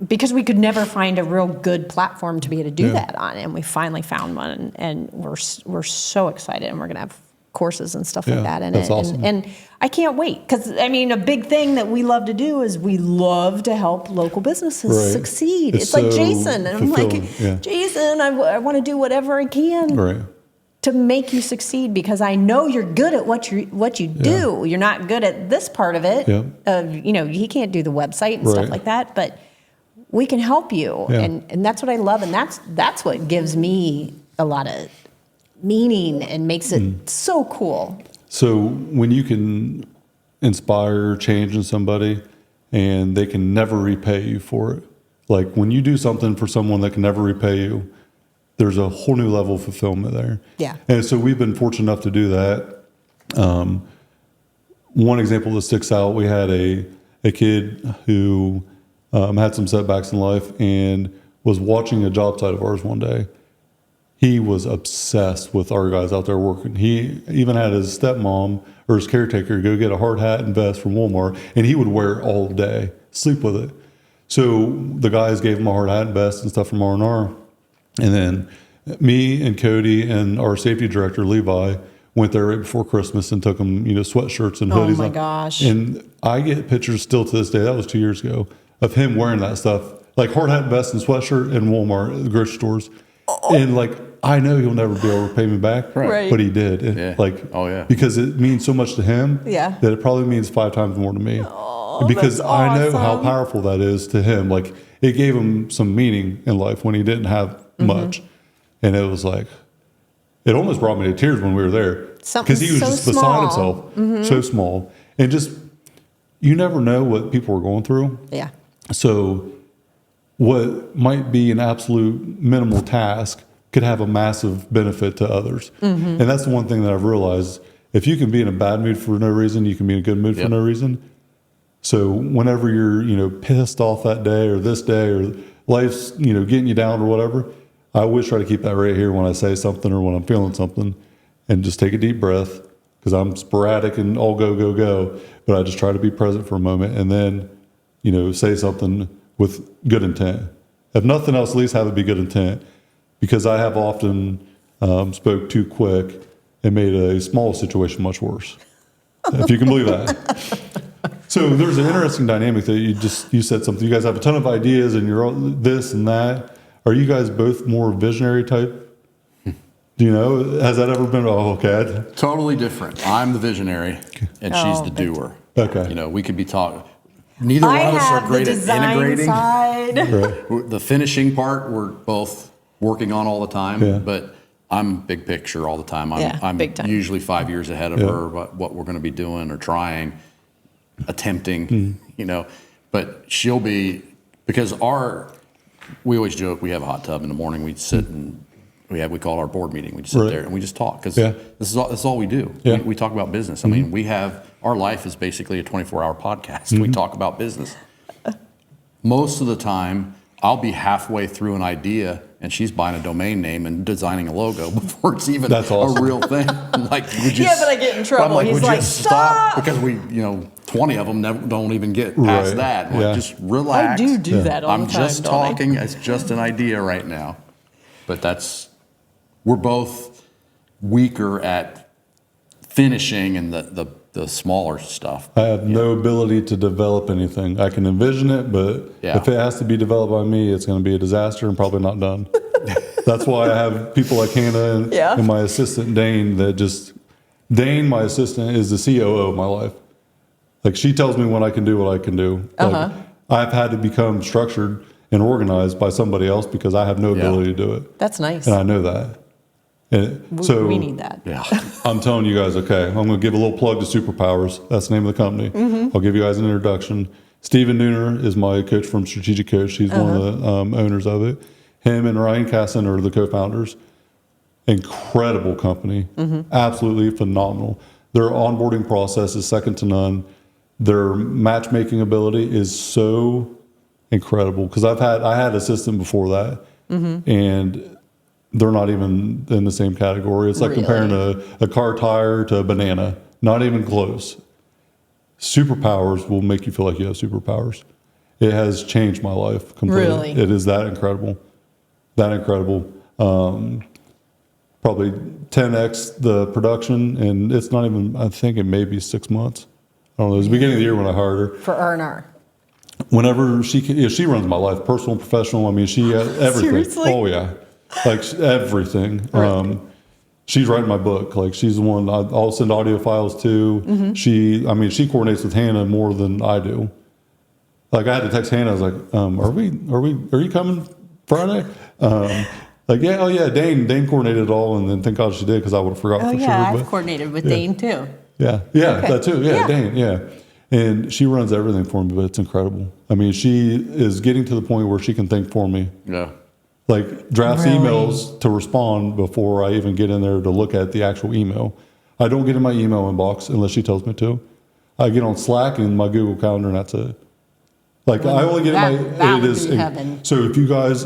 because we could never find a real good platform to be able to do that on, and we finally found one, and we're so excited, and we're going to have courses and stuff like that in it. Awesome. And I can't wait because a big thing that we love to do is we love to help local businesses succeed. It's like Jason, and I'm like, Jason, I want to do whatever I can to make you succeed because I know you're good at what you do. You're not good at this part of it. He can't do the website and stuff like that, but we can help you, and that's what I love, and that's what gives me a lot of meaning and makes it so cool. So when you can inspire change in somebody and they can never repay you for it, like when you do something for someone that can never repay you, there's a whole new level of fulfillment there. Yeah. And so we've been fortunate enough to do that. One example that sticks out, we had a kid who had some setbacks in life and was watching a job site of ours one day. He was obsessed with our guys out there working. He even had his stepmom or his caretaker go get a hard hat and vest from Walmart, and he would wear it all day, sleep with it. So the guys gave him a hard hat and vest and stuff from R&R. And then me and Cody and our safety director, Levi, went there right before Christmas and took him, sweatshirts and hoodies. Oh my gosh. And I get pictures still to this day, that was 2 years ago, of him wearing that stuff, like hard hat, vest, and sweatshirt in Walmart, the grocery stores. And like, I know he'll never be able to repay me back, Right. but he did. And, Yeah. Like, Oh, yeah. because it means so much to him Yeah. that it probably means 5 times more to me. Because that's I know how awesome. powerful that is to him. Like, it gave him some meaning in life when he didn't have much. And it was like, it almost brought me to tears when we were there. Something Because he was so just beside small. himself, so small. And just, you never know what people are going through. Yeah. So what might be an absolute minimal task could have a massive benefit to others. And that's the one thing that I've realized. If you can be in a bad mood for no reason, you can be in a good mood for Yep. no reason. So whenever you're, pissed off that day or this day or life's, getting you down or whatever, I always try to keep that right here when I say something or when I'm feeling something, and just take a deep breath, because I'm sporadic and all go, go, go. But I just try to be present for a moment and then, say something with good intent. If nothing else, at least have it be good intent, because I have often spoke too quick and made a small situation much worse, if you can believe that. So there's an interesting dynamic that you said something. You guys have a ton of ideas and you're all this and that. Are you guys both more visionary type? Do you know? Has that ever been? Oh, okay. Totally different. I'm the visionary, and she's the doer. Okay. We could be talking. Neither one of us are great at integrating. Side. Right. The finishing part, we're both working on all the time. Yeah. But I'm big picture all the time. I'm big time. usually 5 years ahead of her about what we're going to be doing or trying, attempting. But she'll be, because we always joke, we have a hot tub in the morning. We sit and we call it our board meeting. We just sit Right. there and we just talk, because Yeah. this is all we do. Yeah. We talk about business. I mean, our life is basically a 24-hour podcast. We talk about business. Most of the time, I'll be halfway through an idea and she's buying a domain name and designing a logo before it's even That's awesome. a real thing. Like, would you? Yeah, but I get in trouble. I'm like, He's would like, you stop? Because 20 of them don't even get past Right. that. Like, Yeah. just relax. I do that all I'm the time. just don't I? talking. It's just an idea right now. But we're both weaker at finishing and the smaller stuff. I have no ability to develop anything. I can envision it, but if it has to be developed by me, it's going to be a disaster and probably not done. That's why I have people like Hannah and my assistant Dane Dane, my assistant, is the COO of my life. Like, she tells me when I can do what I can do. Like, I've had to become structured and organized by somebody else because I have no ability to do it. That's nice. And I know that. And so we need that. Yeah. I'm telling you guys, okay, I'm going to give a little plug to Superpowers. That's the name of the company. I'll give you guys an introduction. Stephen Nooner is my coach from Strategic Coach. He's one of the owners of it. Him and Ryan Casson are the co-founders. Incredible company. Absolutely phenomenal. Their onboarding process is second to none. Their matchmaking ability is so incredible, because I had assistant before that, and they're not even in the same category. It's like comparing a car tire to a banana. Not even close. Superpowers will make you feel like you have superpowers. It has changed my life completely. Really? It is that incredible. That incredible. Probably 10x the production, and it's not even, I think it may be 6 months. I don't know. It was the beginning of the year when I hired her. For R&R. Whenever she runs my life, personal, professional. I mean, she everything. Seriously? Oh yeah, like everything. She's writing my book. Like, she's the one I'll send audio files to. She coordinates with Hannah more than I do. Like, I had to text Hannah. I was like, are you coming Friday? Like, yeah, oh yeah, Dane coordinated it all, and then thank God she did, because I would have forgot for sure. I've coordinated with Dane too. Yeah, that too. Yeah, Dane, yeah. And she runs everything for me, but it's incredible. I mean, she is getting to the point where she can think for me. Yeah. Like, drafts Really? emails to respond before I even get in there to look at the actual email. I don't get in my email inbox unless she tells me to. I get on Slack and my Google Calendar, and that's it. Like I only get that in my. It would is be heaven. so. If you guys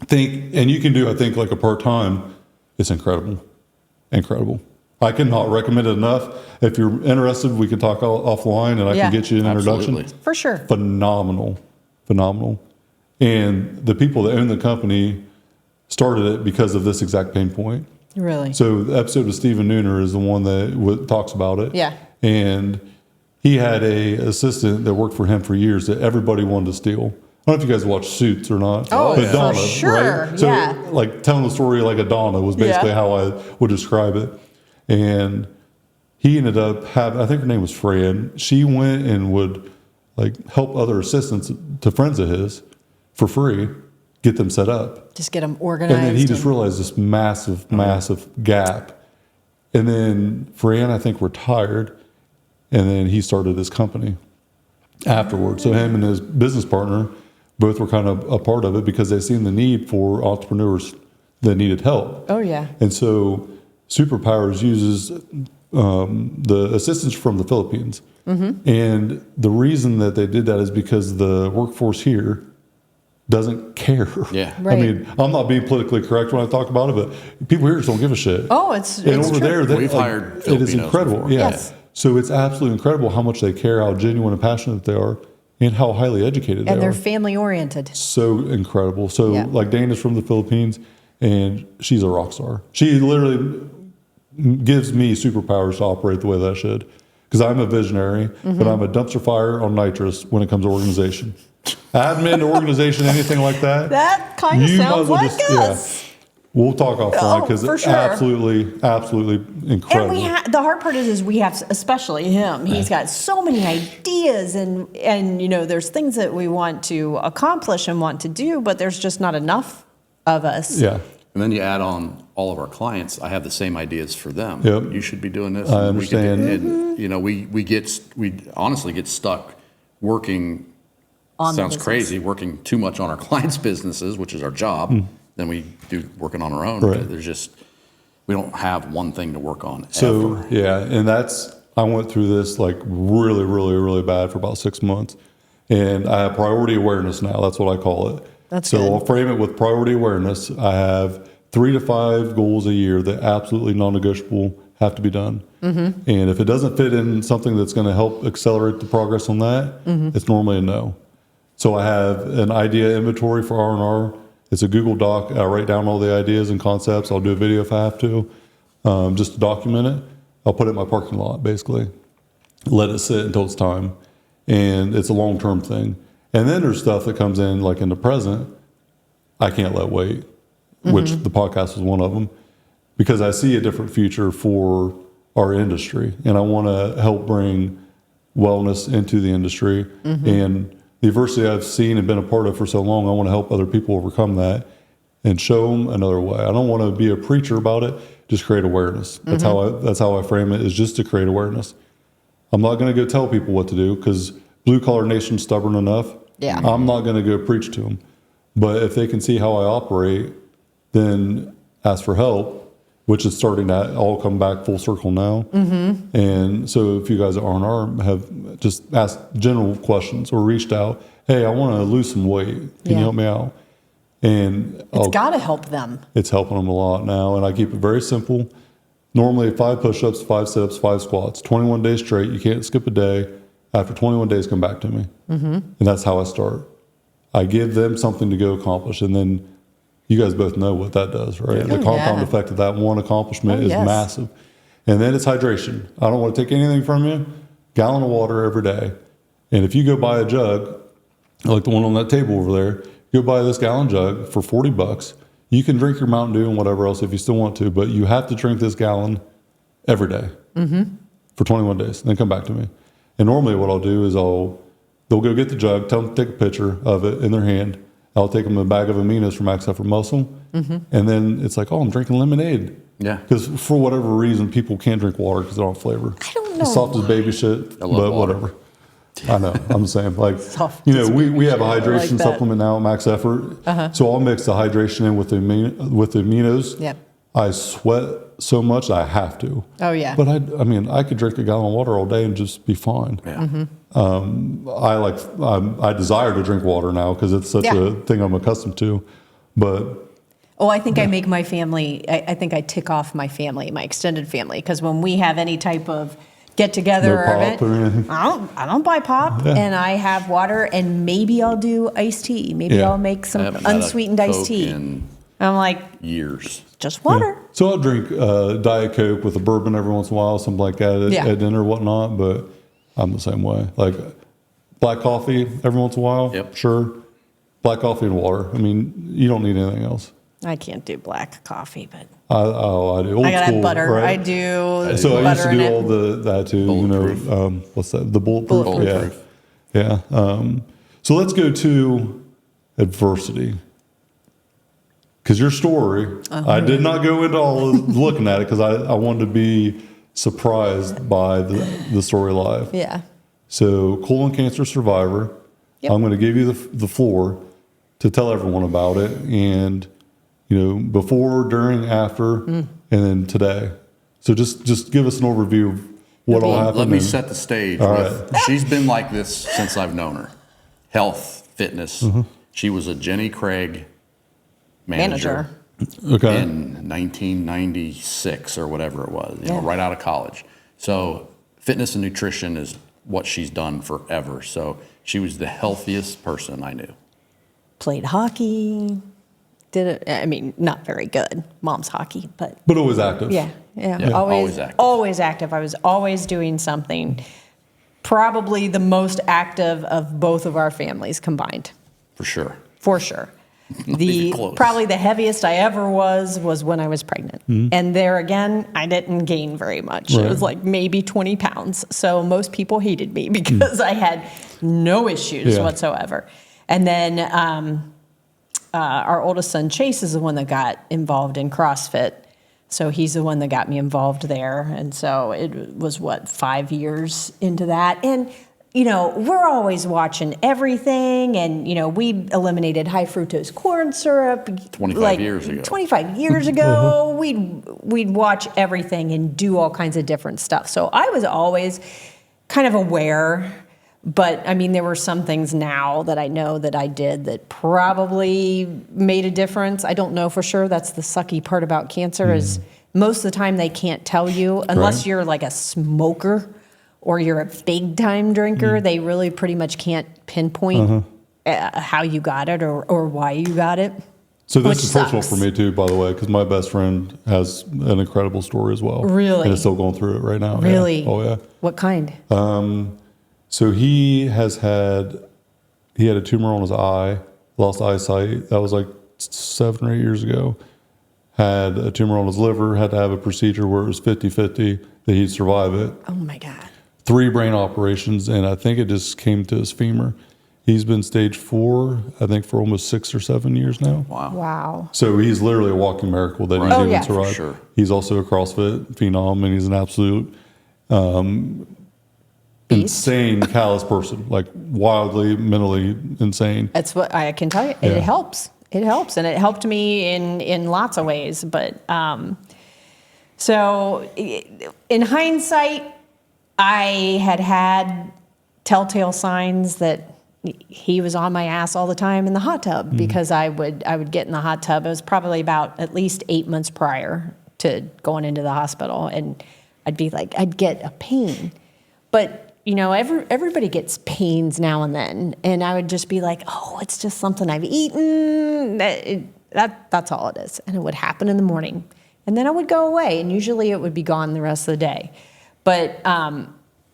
think, and you can do, I think like a part-time, it's incredible, incredible. I cannot recommend it enough. If you're interested, we can talk offline, and I can get you an introduction. Absolutely. For sure. Phenomenal. And the people that own the company started it because of this exact pain point. Really? So the episode with Stephen Nooner is the one that talks about it. Yeah. And he had a assistant that worked for him for years that everybody wanted to steal. I don't know if you guys watch Suits or not. Oh, but for Donna, sure. right? So Yeah. like telling the story like a Donna was basically how I would describe it. And he ended up having, I think her name was Fran. She went and would like help other assistants to friends of his for free, get them set up. Just get them organized. And then he just realized this massive gap. And then Fran, I think, retired. And then he started his company afterwards. So him and his business partner both were kind of a part of it because they seen the need for entrepreneurs that needed help. Oh, yeah. And so Superpowers uses the assistants from the Philippines. Mm-hmm. And the reason that they did that is because the workforce here doesn't care. Yeah. Right. I mean, I'm not being politically correct when I talk about it, but people here just don't give a shit. Oh, it's and over true. there, We've hired it is Filipinos incredible. before. Yeah. Yes. So it's absolutely incredible how much they care, how genuine and passionate they are, and how highly educated And they they're are. family oriented. So incredible. So Yeah. like Dana's from the Philippines, and she's a rock star. She literally gives me superpowers to operate the way that I should. Because I'm a visionary, but I'm a dumpster fire on nitrous when it comes to organization. Admin, organization, anything like that. That kind of you might sounds as well like just- us. We'll talk offline Oh, because for it's sure. absolutely incredible. And the hard part is we have, especially him, he's got so many ideas and you know, there's things that we want to accomplish and want to do, but there's just not enough of us. Yeah. And then you add on all of our clients. I have the same ideas for them. Yep. You should be doing this. I and we get to- understand. and, you know, we honestly get stuck working. On the sounds business. crazy, working too much on our clients' businesses, which is our job. Than we do working on our own. Right. There's just we don't have one thing to work on. So ever. yeah, and I went through this like really bad for about 6 months, and I have priority awareness now. That's what I call it. That's so good. I'll frame it with priority awareness. I have 3 to 5 goals a year that absolutely non-negotiable have to be done. Mm-hmm. And if it doesn't fit in something that's going to help accelerate the progress on that, it's normally a no. So I have an idea inventory for R&R. It's a Google Doc. I write down all the ideas and concepts. I'll do a video if I have to, just to document it. I'll put it in my parking lot, basically. Let it sit until it's time. And it's a long-term thing. And then there's stuff that comes in, like in the present, I can't let wait, which the podcast is one of them, because I see a different future for our industry. And I want to help bring wellness into the industry. And the adversity I've seen and been a part of for so long, I want to help other people overcome that and show them another way. I don't want to be a preacher about it, just create awareness. That's how I frame it, is just to create awareness. I'm not going to go tell people what to do because blue collar nation's stubborn enough. Yeah. I'm not going to go preach to them. But if they can see how I operate, then ask for help, which is starting to all come back full circle now. And so if you guys at R&R have just asked general questions or reached out, hey, I want to lose some weight. Can you help me out? And It's got to help them. it's helping them a lot now. And I keep it very simple. Normally 5 push-ups, 5 sit-ups, 5 squats, 21 days straight. You can't skip a day. After 21 days, come back to me. And that's how I start. I give them something to go accomplish. And then you guys both know what that does, right? The compound effect of that one accomplishment is massive. And then it's hydration. I don't want to take anything from you. Gallon of water every day. And if you go buy a jug, like the one on that table over there, go buy this gallon jug for $40. You can drink your Mountain Dew and whatever else if you still want to, but you have to drink this gallon every day for 21 days. And then come back to me. And normally what I'll do is they'll go get the jug, tell them to take a picture of it in their hand. I'll take them a bag of aminos from Max Effort Muscle. And then it's like, oh, I'm drinking lemonade. Yeah. Because for whatever reason, people can't drink water because they don't have flavor. I don't know. It's soft as baby shit, but water. whatever. I know. I'm the same. Like, Soft you know, as we have a baby shit. I hydration like that. supplement now at Max Effort. So I'll mix the hydration in with the aminos. Yep. I sweat so much that I have to. Oh, yeah. But I could drink a gallon of water all day and just be fine. Yeah. I desire to drink water now because it's such a thing I'm accustomed to. But I think I make my family, I think I tick off my family, my extended family, because when we have any type of get together No or pop event, or anything. I don't buy pop, and I have water, and maybe I'll do iced tea. Maybe I'll make I some haven't had a unsweetened iced Coke tea. in I'm like, years. just water. So I'll drink Diet Coke with a bourbon every once in a while, something like that at dinner or whatnot. But I'm the same way. Like black coffee every once in a while. Yep. Sure. Black coffee and water. I mean, you don't need anything else. I can't do black coffee, but I do. Old I gotta school, have butter. right? I do. So I used butter to do in all it. that too. Bulletproof. You know, what's that? The bulletproof. Bulletproof. Yeah. So let's go to adversity. Because your story, I did not go into all of looking at it because I wanted to be surprised by the story live. Yeah. So colon cancer survivor. Yep. I'm going to give you the floor to tell everyone about it, and before, during, after, and then today. So just give us an overview of what all happened. Let me set the stage. She's been like this since I've known her. Health, fitness. She was a Jenny Craig manager. Okay. In 1996 or whatever it was, right out of college. So fitness and nutrition is what she's done forever. So she was the healthiest person I knew. Played hockey. Did it? I mean, not very good. Mom's hockey, but always active. yeah. Always active. Always active. I was always doing something. Probably the most active of both of our families combined. For sure. For sure. even close. Probably the heaviest I ever was when I was pregnant. And there again, I didn't gain very much. Right. It was like maybe 20 pounds. So most people hated me because I had no issues whatsoever. And then our oldest son, Chase, is the one that got involved in CrossFit. So he's the one that got me involved there. And so it was, 5 years into that. And we're always watching everything, and we eliminated high fructose corn syrup 25 years ago. 25 years ago, we'd watch everything and do all kinds of different stuff. So I was always kind of aware, but I mean, there were some things now that I know that I did that probably made a difference. I don't know for sure. That's the sucky part about cancer is most of the time they can't tell you unless you're like a smoker. Or you're a big time drinker, they really pretty much can't pinpoint how you got it or why you got it. So this is personal for me too, by the way, because my best friend has an incredible story as well. Really? And is still going through it right now. Really? Yeah. Oh yeah. What kind? So he had a tumor on his eye, lost eyesight. That was like 7 or 8 years ago. Had a tumor on his liver, had to have a procedure where it was 50-50 that he'd survive it. Oh my God. 3 brain operations, and I think it just came to his femur. He's been stage 4, I think, for almost 6 or 7 years now. Wow. So he's literally a walking miracle that he's even survived. Sure. He's also a CrossFit phenom, and he's an absolute insane, callous person, like wildly mentally insane. That's what I can tell you. It helps. It helps, and it helped me in lots of ways. But so in hindsight, I had telltale signs that he was on my ass all the time in the hot tub because I would get in the hot tub. It was probably about at least 8 months prior to going into the hospital, and I'd get a pain. But everybody gets pains now and then, and I would just be like, oh, it's just something I've eaten. That's all it is, and it would happen in the morning, and then it would go away, and usually it would be gone the rest of the day. But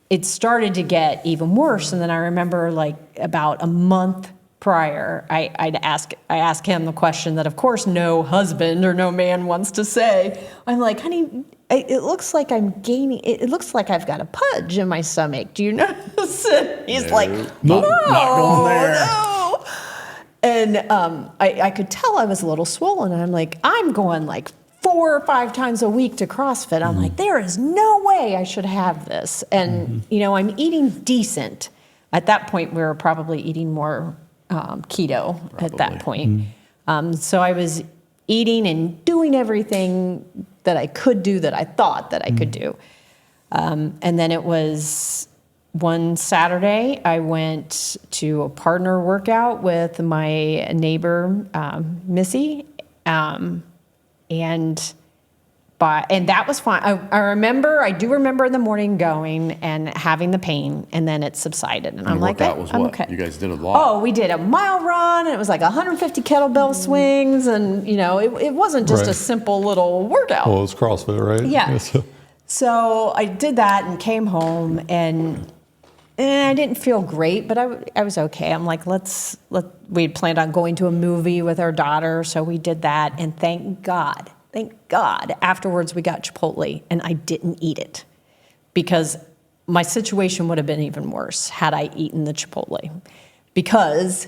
it started to get even worse. And then I remember like about a month prior, I asked him the question that, of course, no husband or no man wants to say. I'm like, honey, it looks like I'm gaining. It looks like I've got a pudge in my stomach. Do you notice it? He's like, no, not going there. No. And I could tell I was a little swollen. And I'm like, I'm going like 4 or 5 times a week to CrossFit. I'm like, there is no way I should have this. And, I'm eating decent. At that point, we were probably eating more keto at that point. So I was eating and doing everything that I could do that I thought that I could do. And then it was one Saturday, I went to a partner workout with my neighbor, Missy, and that was fine. I do remember in the morning going and having the pain, and then it subsided. And I'm like, that was I'm what? okay. You guys did a lot. Oh, we did a mile run, and it was like 150 kettlebell swings, and it wasn't just a simple little workout. Well, it's CrossFit, right? Yeah. So I did that and came home, and I didn't feel great, but I was okay. I'm like, we had planned on going to a movie with our daughter, so we did that, and thank God, afterwards we got Chipotle, and I didn't eat it because my situation would have been even worse had I eaten the Chipotle, because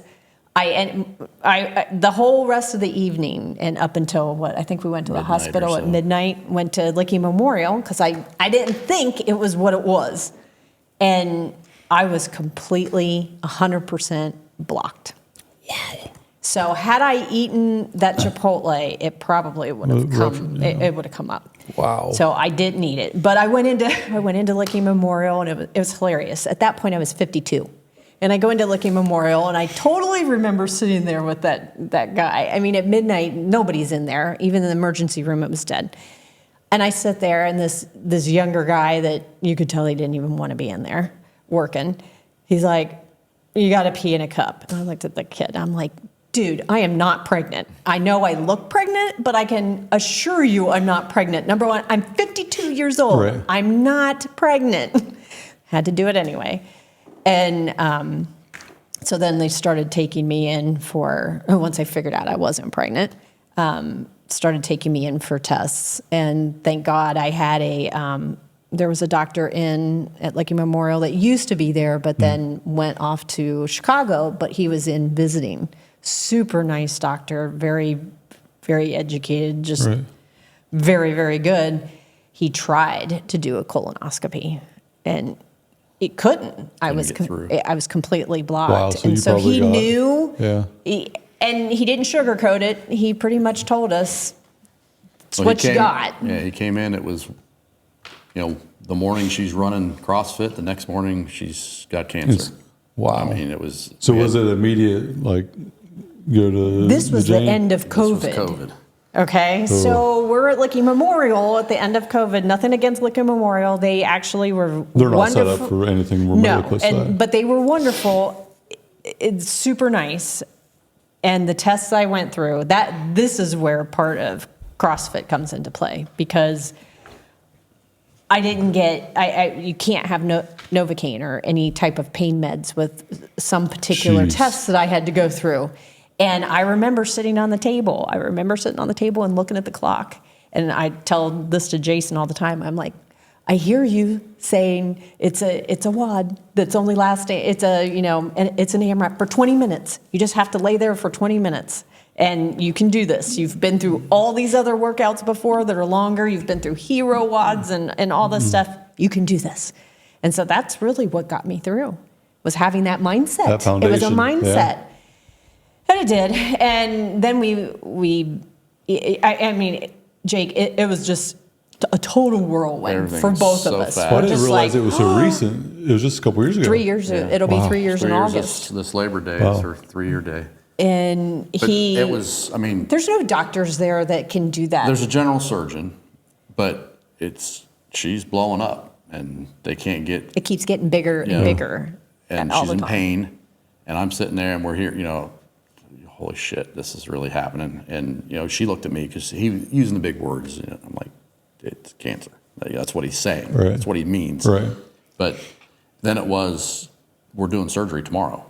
I the whole rest of the evening and up until I think we went to the hospital at midnight, went to Licky Memorial because I didn't think it was what it was, and I was completely 100% blocked. Wow. So had I eaten that Chipotle, it probably would have come. It would have come up. Wow. So I didn't eat it, but I went into Licky Memorial, and it was hilarious. At that point, I was 52, and I go into Licky Memorial, and I totally remember sitting there with that guy. I mean, at midnight, nobody's in there. Even in the emergency room, it was dead. And I sit there, and this younger guy that you could tell he didn't even want to be in there working. He's like, "You got to pee in a cup." And I looked at the kid. I'm like, dude, I am not pregnant. I know I look pregnant, but I can assure you I'm not pregnant. Number one, I'm 52 years old. Right. I'm not pregnant. Had to do it anyway. And so then they started taking me in once I figured out I wasn't pregnant, started taking me in for tests. And thank God I had there was a doctor at Licky Memorial that used to be there, but then went off to Chicago, but he was in visiting. Super nice doctor, very, very educated, just very, very good. He tried to do a colonoscopy, and it couldn't. I was completely blocked. Wow, so and so he knew, yeah. And he didn't sugarcoat it. He pretty much told us, it's what you got. Yeah, he came in, it was, the morning she's running CrossFit, the next morning she's got cancer. Wow. I mean, it was... So was it immediate, go to This was the end of COVID. This was COVID. Okay, so we're at Licky Memorial at the end of COVID. Nothing against Licky Memorial. They actually were They're not wonderful. set up for anything remotely close to that. But they were wonderful. It's super nice. And the tests I went through, this is where part of CrossFit comes into play, because I didn't get, you can't have Novocaine or any type of pain meds with some particular tests that I had to go through. And I remember sitting on the table. And looking at the clock. And I tell this to Jason all the time. I'm like, I hear you saying it's a WOD that's only lasting, it's an AMRAP for 20 minutes. You just have to lay there for 20 minutes. And you can do this. You've been through all these other workouts before that are longer. You've been through hero WODs and all this stuff. You can do this. And so that's really what got me through, was having that mindset. That foundation. It was a mindset. Yeah. And it did. And then I mean, Jake, it was just a total whirlwind for both of us. Fast. Well, I didn't realize it was so recent. It was just a couple years ago. 3 years. Yeah. It'll be 3 years in August. This Labor Day is her 3-year day. And it was, there's no doctors there that can do that. There's a general surgeon, but she's blowing up, and they can't get. It keeps getting bigger and bigger. And all she's the in time. pain, and I'm sitting there, and we're here, holy shit, this is really happening. And, she looked at me because he was using the big words. I'm like, it's cancer. That's what he's saying. Right. That's what he means. Right. But then it was, we're doing surgery tomorrow.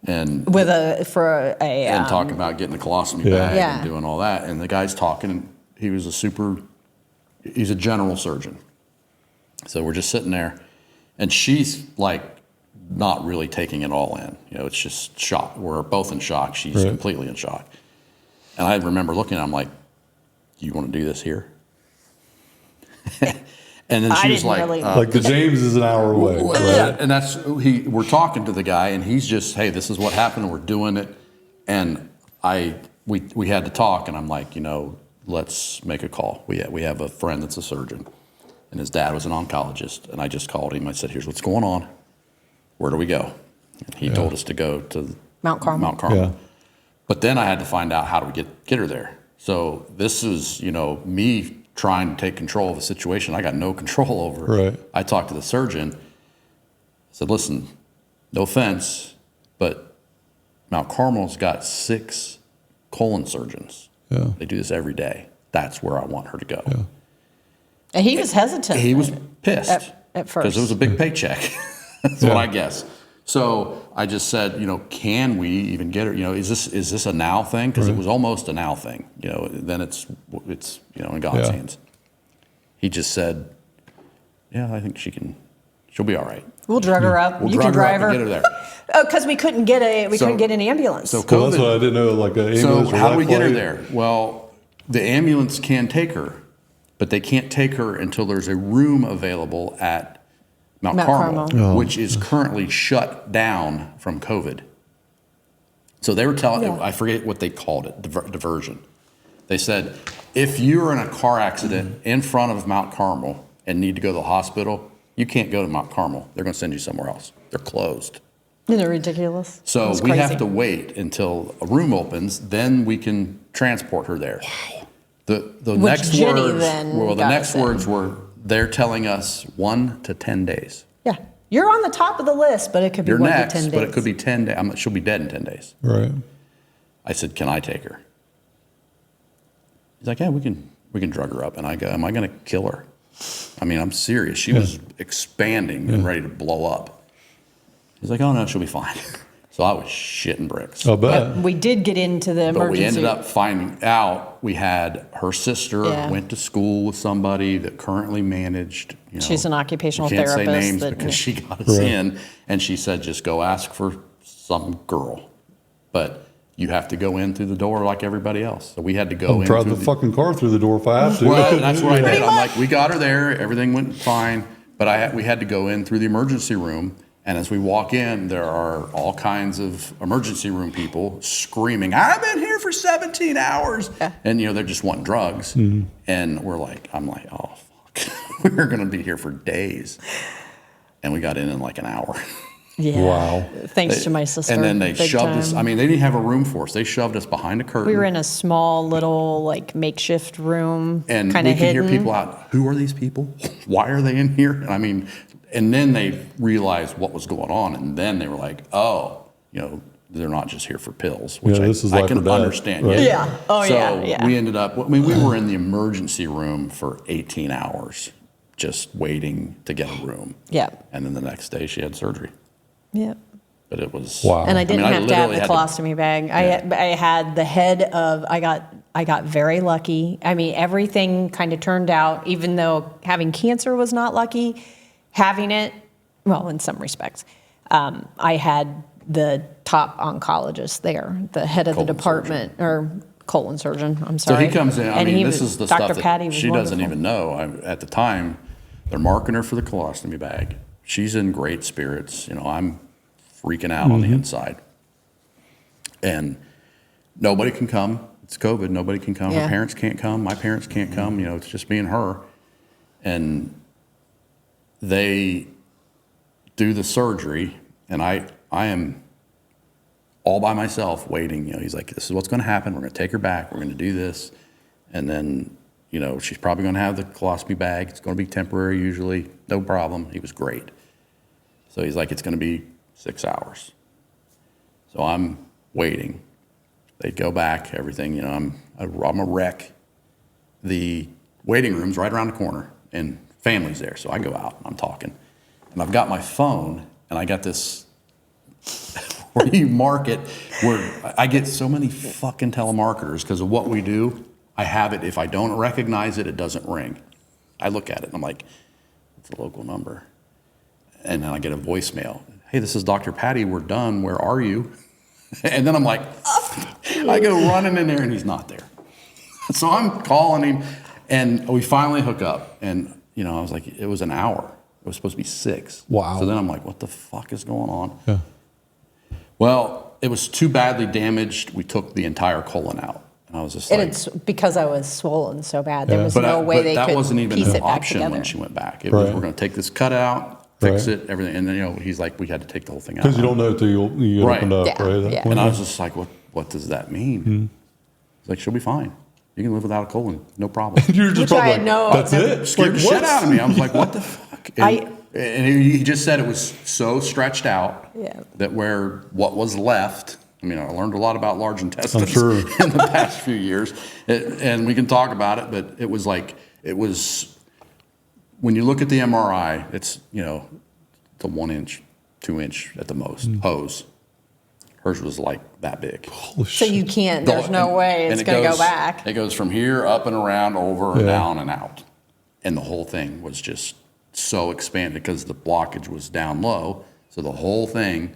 And and talking about getting the colostomy bag and doing all that. And the guy's talking, and he's a general surgeon. So we're just sitting there, and she's like not really taking it all in. It's just shock. We're both in shock. She's completely in shock. And I remember looking at him like, "Do you want to do this here?" And then she was like, like the James is an hour away. Yeah, and we're talking to the guy, and he's just, hey, this is what happened, we're doing it. And we had to talk, and I'm like, let's make a call. We have a friend that's a surgeon, and his dad was an oncologist, and I just called him. I said, here's what's going on. Where do we go? And he told us to go to Mount Carmel. Yeah. But then I had to find out how do we get her there. So this is, me trying to take control of a situation I got no control over. Right. I talked to the surgeon. I said, listen, no offense, but Mount Carmel's got 6 colon surgeons. Yeah. They do this every day. That's where I want her to go. Yeah. And he was hesitant. He was pissed at first. because it was a big paycheck. That's what I guess. So I just said, can we even get her? Is this a now thing? Because it was almost a now thing. Then it's in God's hands. He just said, yeah, I think she'll be all right. We'll drug her up. We'll You drug can drive her her. up and get her there. Oh, because we couldn't get an ambulance. So Well, that's COVID. what I didn't know, like an ambulance So or how do we life get her flight. there? Well, the ambulance can take her, but they can't take her until there's a room available at Mount Carmel, Carmel. which is currently shut down from COVID. So they were telling, I forget what they called it, diversion. They said, if you're in a car accident in front of Mount Carmel and need to go to the hospital, you can't go to Mount Carmel. They're going to send you somewhere else. They're closed. Isn't it ridiculous? So It's we have crazy. to wait until a room opens, then we can transport her there. Wow. The next Jenny words, then well, the got next us in. words were they're telling us 1 to 10 days. Yeah. You're on the top of the list, but it could be You're 1 next, to 10 days. but it could be 10 days. She'll be dead in 10 days. Right. I said, can I take her? He's like, yeah, we can drug her up. And I go, am I going to kill her? I mean, I'm serious. She was expanding and ready to blow up. He's like, oh no, she'll be fine. So I was shitting bricks. I'll bet. We did get into the emergency. But we ended up finding out we had her sister went to school with somebody that currently managed. She's an occupational we can't therapist. say names that- because she got us in, and she said just go ask for some girl, but you have to go in through the door like everybody else. So we had to go I'll in drive through the fucking car through the door if I have to. Well, that's what I did. I'm like, we got her there, everything went fine, but we had to go in through the emergency room. And as we walk in, there are all kinds of emergency room people screaming, I've been here for 17 hours. Yeah. And, they're just wanting drugs. And I'm like, oh, fuck. We're going to be here for days. And we got in like an hour. Yeah. Wow. Thanks to my sister. And then they big shoved us. time. I mean, they didn't have a room for us. They shoved us behind a curtain. We were in a small little makeshift room, and kind we of could hidden. hear people out. Who are these people? Why are they in here? And I mean, and then they realized what was going on, and then they were like, "Oh, they're not just here for pills," which this is I life can or death, understand. right? Yeah. Oh, so yeah. we ended up. I mean, we were in the emergency room for 18 hours, just waiting to get a room. Yeah. And then the next day, she had surgery. Yeah. But it was Wow. And I didn't I have to have literally the had to- colostomy bag. I had the head of. I got very lucky. I mean, everything kind of turned out. Even though having cancer was not lucky, having it, well, in some respects, I had the top oncologist there, the head of the Colon department or colon surgeon. I'm So sorry. he comes in. I And mean, he this was- is the Dr. stuff that Patty was she doesn't wonderful. even know. At the time, they're marking her for the colostomy bag. She's in great spirits. I'm freaking out on the inside, and nobody can come. It's COVID. Nobody can come. Yeah. Her parents can't come. My parents can't come. It's just me and her, and they do the surgery, and I am all by myself waiting. He's like, this is what's going to happen. We're going to take her back. We're going to do this. And then, she's probably going to have the colostomy bag. It's going to be temporary usually. No problem. He was great. So he's like, it's going to be 6 hours. So I'm waiting. They go back, everything. I'm a wreck. The waiting room's right around the corner, and family's there. So I go out, and I'm talking. And I've got my phone, and I got this where you mark it, where I get so many fucking telemarketers because of what we do. I have it. If I don't recognize it, it doesn't ring. I look at it, and I'm like, it's a local number. And then I get a voicemail. Hey, this is Dr. Patty. We're done. Where are you? And then I'm like, I go running in there, and he's not there. So I'm calling him, and we finally hook up. And, I was like, it was an hour. It was supposed to be 6. Wow. So then I'm like, what the fuck is going on? Yeah. Well, it was too badly damaged. We took the entire colon out. And I was just And like, it's because I was swollen so bad. There was but no way they that could wasn't even piece an it back option together. when she went back. It was, Right. we're going to take this cut out, fix Right. it, everything. And then, you know, he's like, we had to take the whole thing out. Because you don't know until you Right. opened up, Yeah, right? yeah. And I was just like, what does that mean? He's like, she'll be fine. You can live without a colon, no problem. You're just Which probably I like, know- that's never- it? Scared the Like, shit out of me. I was like, what the fuck? And, I- and he just said it was so stretched out Yeah. that what was left, I mean, I learned a lot about large intestines sure. in the past few years, and we can talk about it, but it was when you look at the MRI, it's, you know, the 1 inch, 2 inch at the most hose. Hers was like that big. Holy So shit. you can't, there's no way And it's it going to go goes- back. It goes from here up and around, over and Yeah. down and out. And the whole thing was just so expanded because the blockage was down low. So the whole thing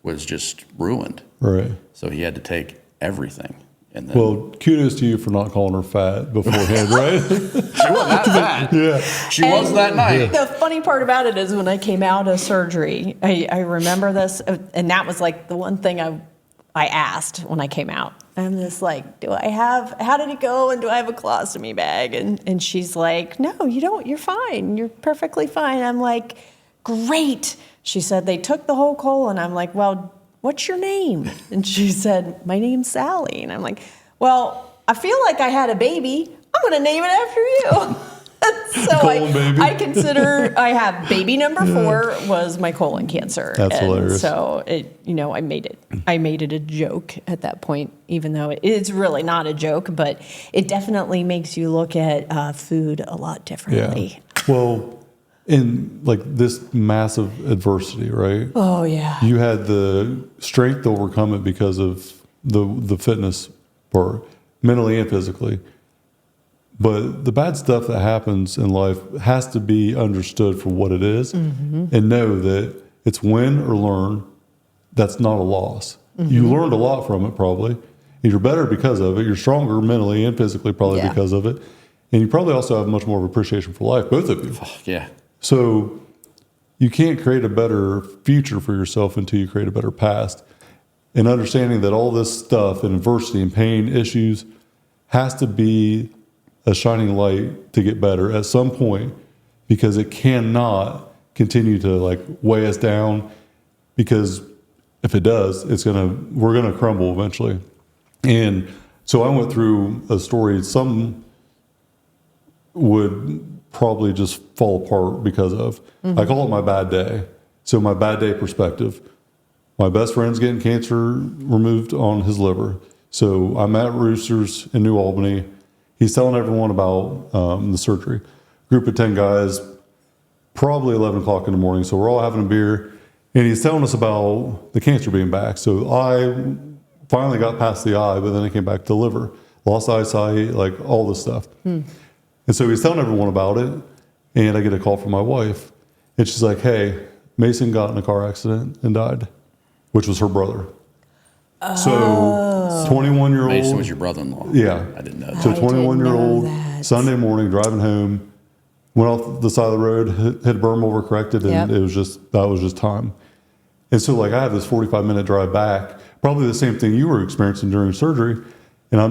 was just ruined. Right. So he had to take everything. And then Well, kudos to you for not calling her fat beforehand, right? she wasn't that bad. Yeah. She was that night. The funny part about it is when I came out of surgery, I remember this, and that was like the one thing I asked when I came out. I'm just like, how did it go? And do I have a colostomy bag? And she's like, no, you don't. You're fine. You're perfectly fine. I'm like, great. She said, they took the whole colon. I'm like, well, what's your name? And she said, my name's Sally. And I'm like, well, I feel like I had a baby. I'm going to name it after you. So Colon baby. I consider I have baby number 4 was my colon cancer. That's and hilarious. So I made it a joke at that point, even though it's really not a joke, but it definitely makes you look at food a lot differently. Yeah. Well, in like this massive adversity, right? Oh yeah. You had the strength to overcome it because of the fitness part, mentally and physically. But the bad stuff that happens in life has to be understood for what it is, and know that it's win or learn. That's not a loss. You learned a lot from it probably. And you're better because of it. You're stronger mentally and physically probably Yeah. because of it. And you probably also have much more of appreciation for life, both of you. Yeah. So you can't create a better future for yourself until you create a better past. And understanding that all this stuff and adversity and pain issues has to be a shining light to get better at some point, because it cannot continue to like weigh us down, because if it does, we're gonna crumble eventually. And so I went through a story some would probably just fall apart because of. I call it my bad day. So my bad day perspective. My best friend's getting cancer removed on his liver. So I'm at Roosters in New Albany. He's telling everyone about the surgery. Group of 10 guys, probably 11 o'clock in the morning. So we're all having a beer. And he's telling us about the cancer being back. So I finally got past the eye, but then it came back to the liver. Lost eyesight, like all this stuff. And so he's telling everyone about it. And I get a call from my wife. And she's like, hey, Mason got in a car accident and died, which was her brother. So 21-year-old. Mason was your brother-in-law. Yeah. I didn't know that. So I didn't 21-year-old, know that. Sunday morning, driving home, went off the side of the road, hit a berm, overcorrected, and Yep. that was just time. And so like I have this 45-minute drive back, probably the same thing you were experiencing during surgery, and I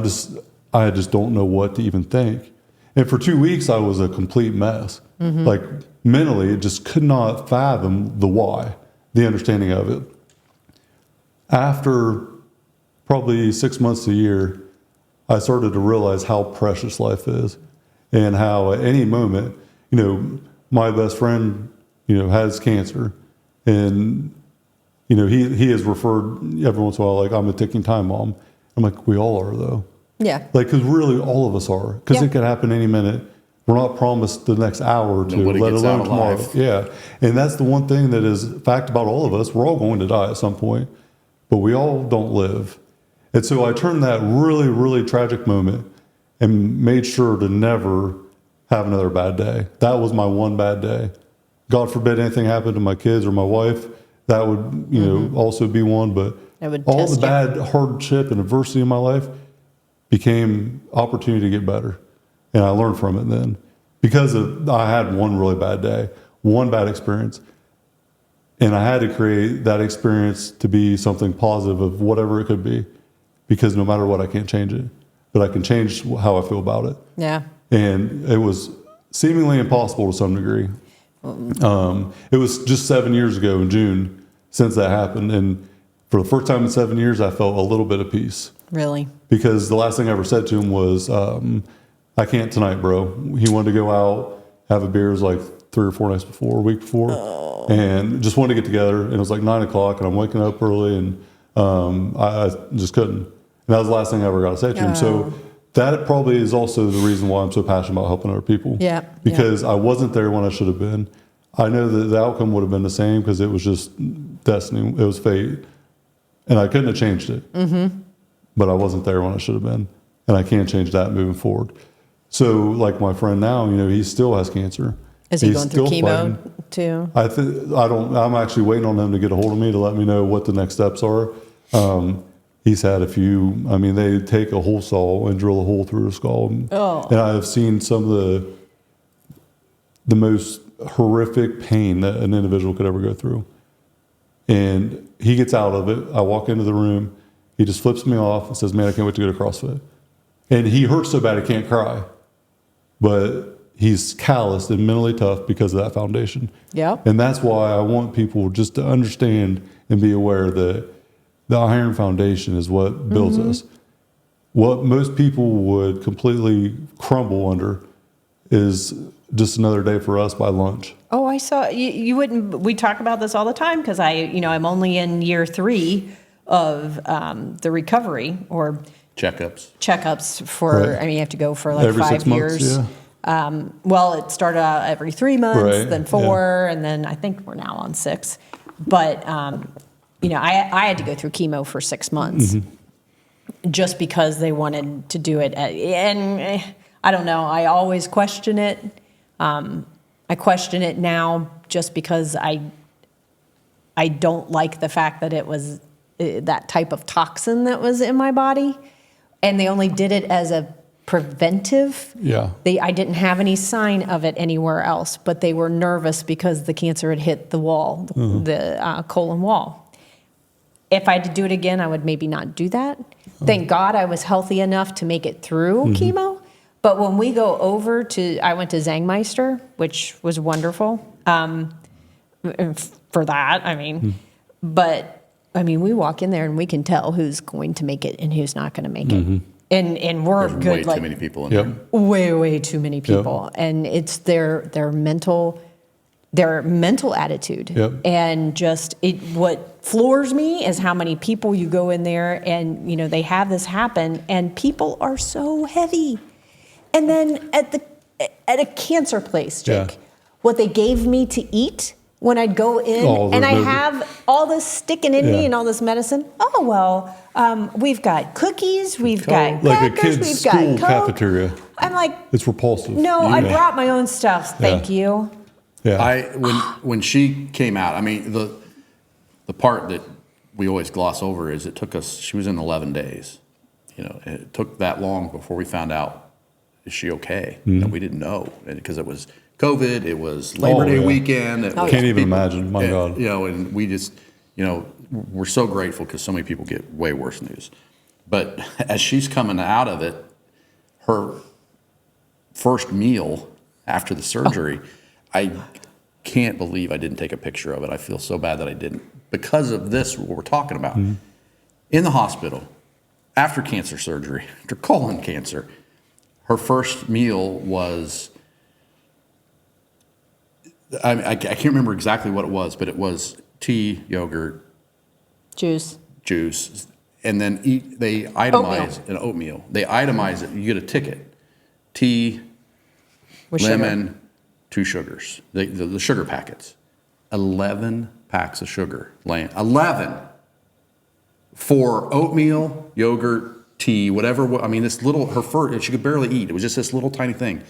just don't know what to even think. And for 2 weeks, I was a complete mess. Like mentally, just could not fathom the why, the understanding of it. After probably 6 months to a year, I started to realize how precious life is, and how at any moment, my best friend, has cancer, and he has referred every once in a while, like, I'm a ticking time bomb. I'm like, we all are though. Yeah. Like, because really all of us are, because Yeah. it could happen any minute. We're not promised the next hour or two, Nobody let gets alone out tomorrow. alive. Yeah. And that's the one thing that is a fact about all of us. We're all going to die at some point, but we all don't live. And so I turned that really, really tragic moment and made sure to never have another bad day. That was my one bad day. God forbid anything happened to my kids or my wife. That would, also be one. But It would all test the you. bad hardship and adversity in my life became opportunity to get better. And I learned from it then. Because I had one really bad day, one bad experience. And I had to create that experience to be something positive of whatever it could be, because no matter what, I can't change it, but I can change how I feel about it. Yeah. And it was seemingly impossible to some degree. It was just 7 years ago in June since that happened. And for the first time in 7 years, I felt a little bit of peace. Really? Because the last thing I ever said to him was, I can't tonight, bro. He wanted to go out, have a beer. It was like 3 or 4 nights before, a week before, and just wanted to get together. And it was like 9 o'clock, and I'm waking up early, and I just couldn't. And that was the last thing I ever got to say to him. So that probably is also the reason why I'm so passionate about helping other people. Yeah. Because I wasn't there when I should have been. I know that the outcome would have been the same because it was just destiny. It was fate. And I couldn't have changed it. Mm-hmm. But I wasn't there when I should have been. And I can't change that moving forward. So like my friend now, he still has cancer. Is he He's going through still chemo fighting. too? I'm actually waiting on him to get a hold of me to let me know what the next steps are. He's had a few. They take a hole saw and drill a hole through his skull, and I have seen some of the most horrific pain that an individual could ever go through. And he gets out of it. I walk into the room. He just flips me off and says, "Man, I can't wait to go to CrossFit." And he hurts so bad he can't cry, but he's calloused and mentally tough because of that foundation. Yeah. And that's why I want people just to understand and be aware that the iron foundation is what builds us. What most people would completely crumble under is just another day for us by lunch. Oh, I saw you wouldn't. We talk about this all the time because I'm only in year 3 of the recovery or checkups for. Right. You have to go for like every 5 6 years. months, Well, it started out every 3 months, Right, then 4, and then I think we're now on 6. But I had to go through chemo for 6 months just because they wanted to do it. And I don't know. I always question it. I question it now just because I don't like the fact that it was that type of toxin that was in my body, and they only did it as a preventive. Yeah. I didn't have any sign of it anywhere else, but they were nervous because the cancer had hit the wall, the colon wall. If I had to do it again, I would maybe not do that. Thank God I was healthy enough to make it through chemo. But when we go over I went to Zangmeister, which was wonderful for that. But we walk in there and we can tell who's going to make it and who's not going to make it. And we're There's good. way too many people in there. Way too many people. And it's their mental attitude. Yep. And just what floors me is how many people you go in there and they have this happen and people are so heavy. And then at a cancer place, Jake, what they gave me to eat when I'd go in and I have all this sticking in me and all this medicine. Oh, well, we've got cookies, we've got crackers, like a kid's we've school got Coke. cafeteria. I'm like, It's repulsive. no, I brought my own stuff. Thank you. Yeah. When she came out, the part that we always gloss over is she was in 11 days. It took that long before we found out, is she okay? We didn't know because it was COVID, it was Labor Day weekend. Can't even imagine, my God. And we just, we're so grateful because so many people get way worse news. But as she's coming out of it, her first meal after the surgery, I can't believe I didn't take a picture of it. I feel so bad that I didn't because of this, what we're talking about. In the hospital, after cancer surgery, after colon cancer, her first meal was, I can't remember exactly what it was, but it was tea, yogurt, Juice. and then they itemize an oatmeal. They itemize it. You get a ticket. Tea, With lemon, sugar. 2 sugars. The sugar packets. 11 packs of sugar. 11 for oatmeal, yogurt, tea, whatever. This little, she could barely eat. It was just this little tiny thing.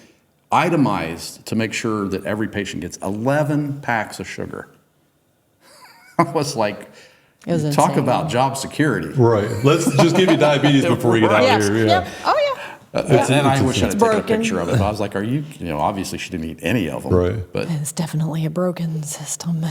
Itemized to make sure that every patient gets 11 packs of sugar. I was like, talk insane. About job security. Right. Let's just give you diabetes before we get out Yes. here. Yep. Oh, yeah. And I wish I had taken a broken. picture of it. But I was like, are you, obviously she didn't eat any of them. Right. But It's definitely a broken system.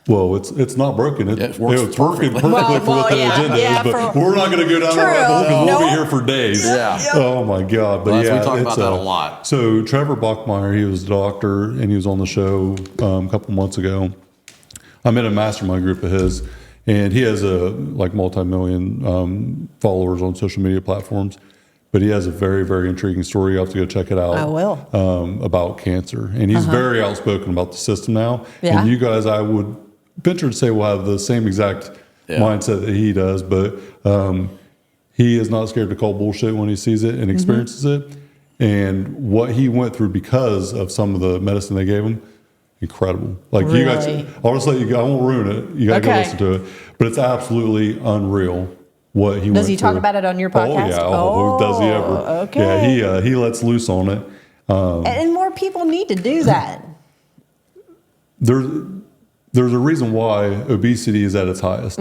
Well, it's not broken. It works It's working perfectly. perfectly for what the yeah, agenda yeah, is, but for- we're not going to go down that rabbit hole because we'll be Nope. here for days. Yeah. Oh my God! But Well, yeah, we talk it's, about that a lot. So Trevor Bachmeyer, he was a doctor, and he was on the show a couple months ago. I'm in a mastermind group of his, and he has a like multi-million followers on social media platforms. But he has a very, very intriguing story. You have to go check it out. I will. About cancer. And he's very outspoken about the system now. Yeah. And you guys, I would venture to say, will have the same exact mindset that he does. But he is not scared to call bullshit when he sees it and experiences it. And what he went through because of some of the medicine they gave him, incredible. Like you guys, Really? I'll just let you go. I won't ruin it. You got to go Okay. listen to it. But it's absolutely unreal. What he Does went he talk through. about it on your podcast? Oh yeah. Oh, does he ever? Okay. Yeah, he lets loose on it. And more people need to do that. There's a reason why obesity is at its highest.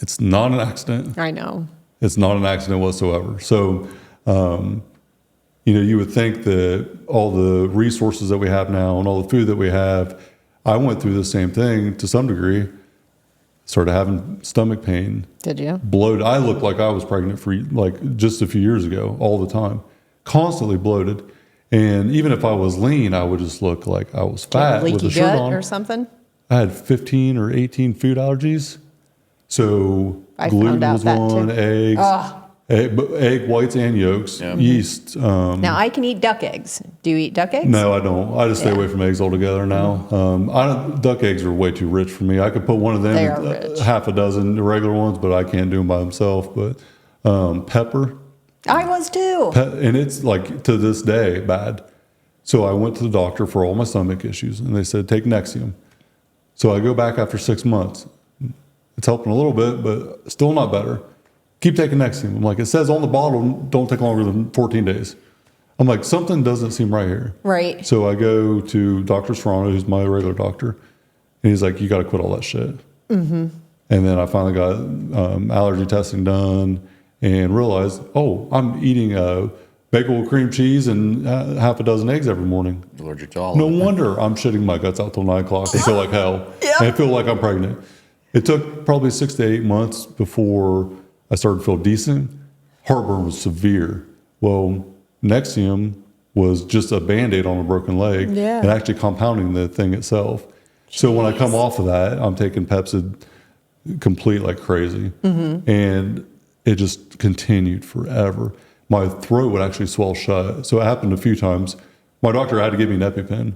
It's not an accident. I know. It's not an accident whatsoever. So, you would think that all the resources that we have now and all the food that we have, I went through the same thing to some degree. Started having stomach pain. Did you? Bloated. I looked like I was pregnant for like just a few years ago, all the time, constantly bloated. And even if I was lean, I would just look like I was fat with Leaky a shirt gut on. or something? I had 15 or 18 food allergies. So I gluten found out was that one, too. eggs, egg whites and yolks, yeast. Now, I can eat duck eggs. Do you eat duck eggs? No, I don't. I just stay Yeah. away from eggs altogether now. Duck eggs are way too rich for me. I could put one of them, They are rich. half a dozen regular ones, but I can't do them by themselves. But pepper, I was too. and it's like to this day bad. So I went to the doctor for all my stomach issues, and they said take Nexium. So I go back after 6 months. It's helping a little bit, but still not better. Keep taking Nexium. I'm like, it says on the bottle, don't take longer than 14 days. I'm like, something doesn't seem right here. Right. So I go to Dr. Serrano, who's my regular doctor, and he's like, you got to quit all that shit. And then I finally got allergy testing done and realized, oh, I'm eating bagel with cream cheese and half a dozen eggs every morning. Allergic to all No of it. wonder I'm shitting my guts out till 9 o'clock. I feel like hell. And I feel like I'm pregnant. It took probably 6 to 8 months before I started to feel decent. Heartburn was severe. Well, Nexium was just a Band-Aid on a broken leg Yeah. and actually compounding the thing itself. So when I come off of that, I'm taking Pepcid complete like crazy. And it just continued forever. My throat would actually swell shut. So it happened a few times. My doctor had to give me an EpiPen.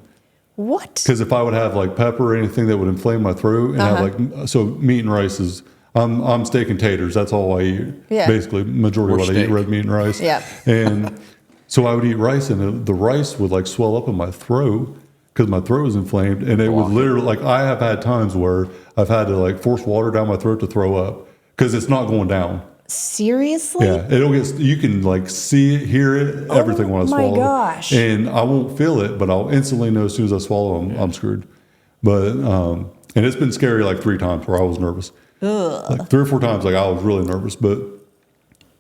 What? Because if I would have like pepper or anything that would inflame my throat and have like, so meat and rice is, I'm steak and taters. That's all I eat. Yeah. Basically, majority of Or what I eat, steak. red meat and rice. Yeah. And so I would eat rice and the rice would like swell up in my throat because my throat was inflamed. And it would literally, like I have had times where I've had to like force water down my throat to throw up because it's not going down. Seriously? Yeah, it'll get. You can like see it, hear it, everything when I my swallow. gosh. And I won't feel it, but I'll instantly know as soon as I swallow, I'm screwed. But and it's been scary like 3 times where I was nervous. Like 3 or 4 times, like I was really nervous. But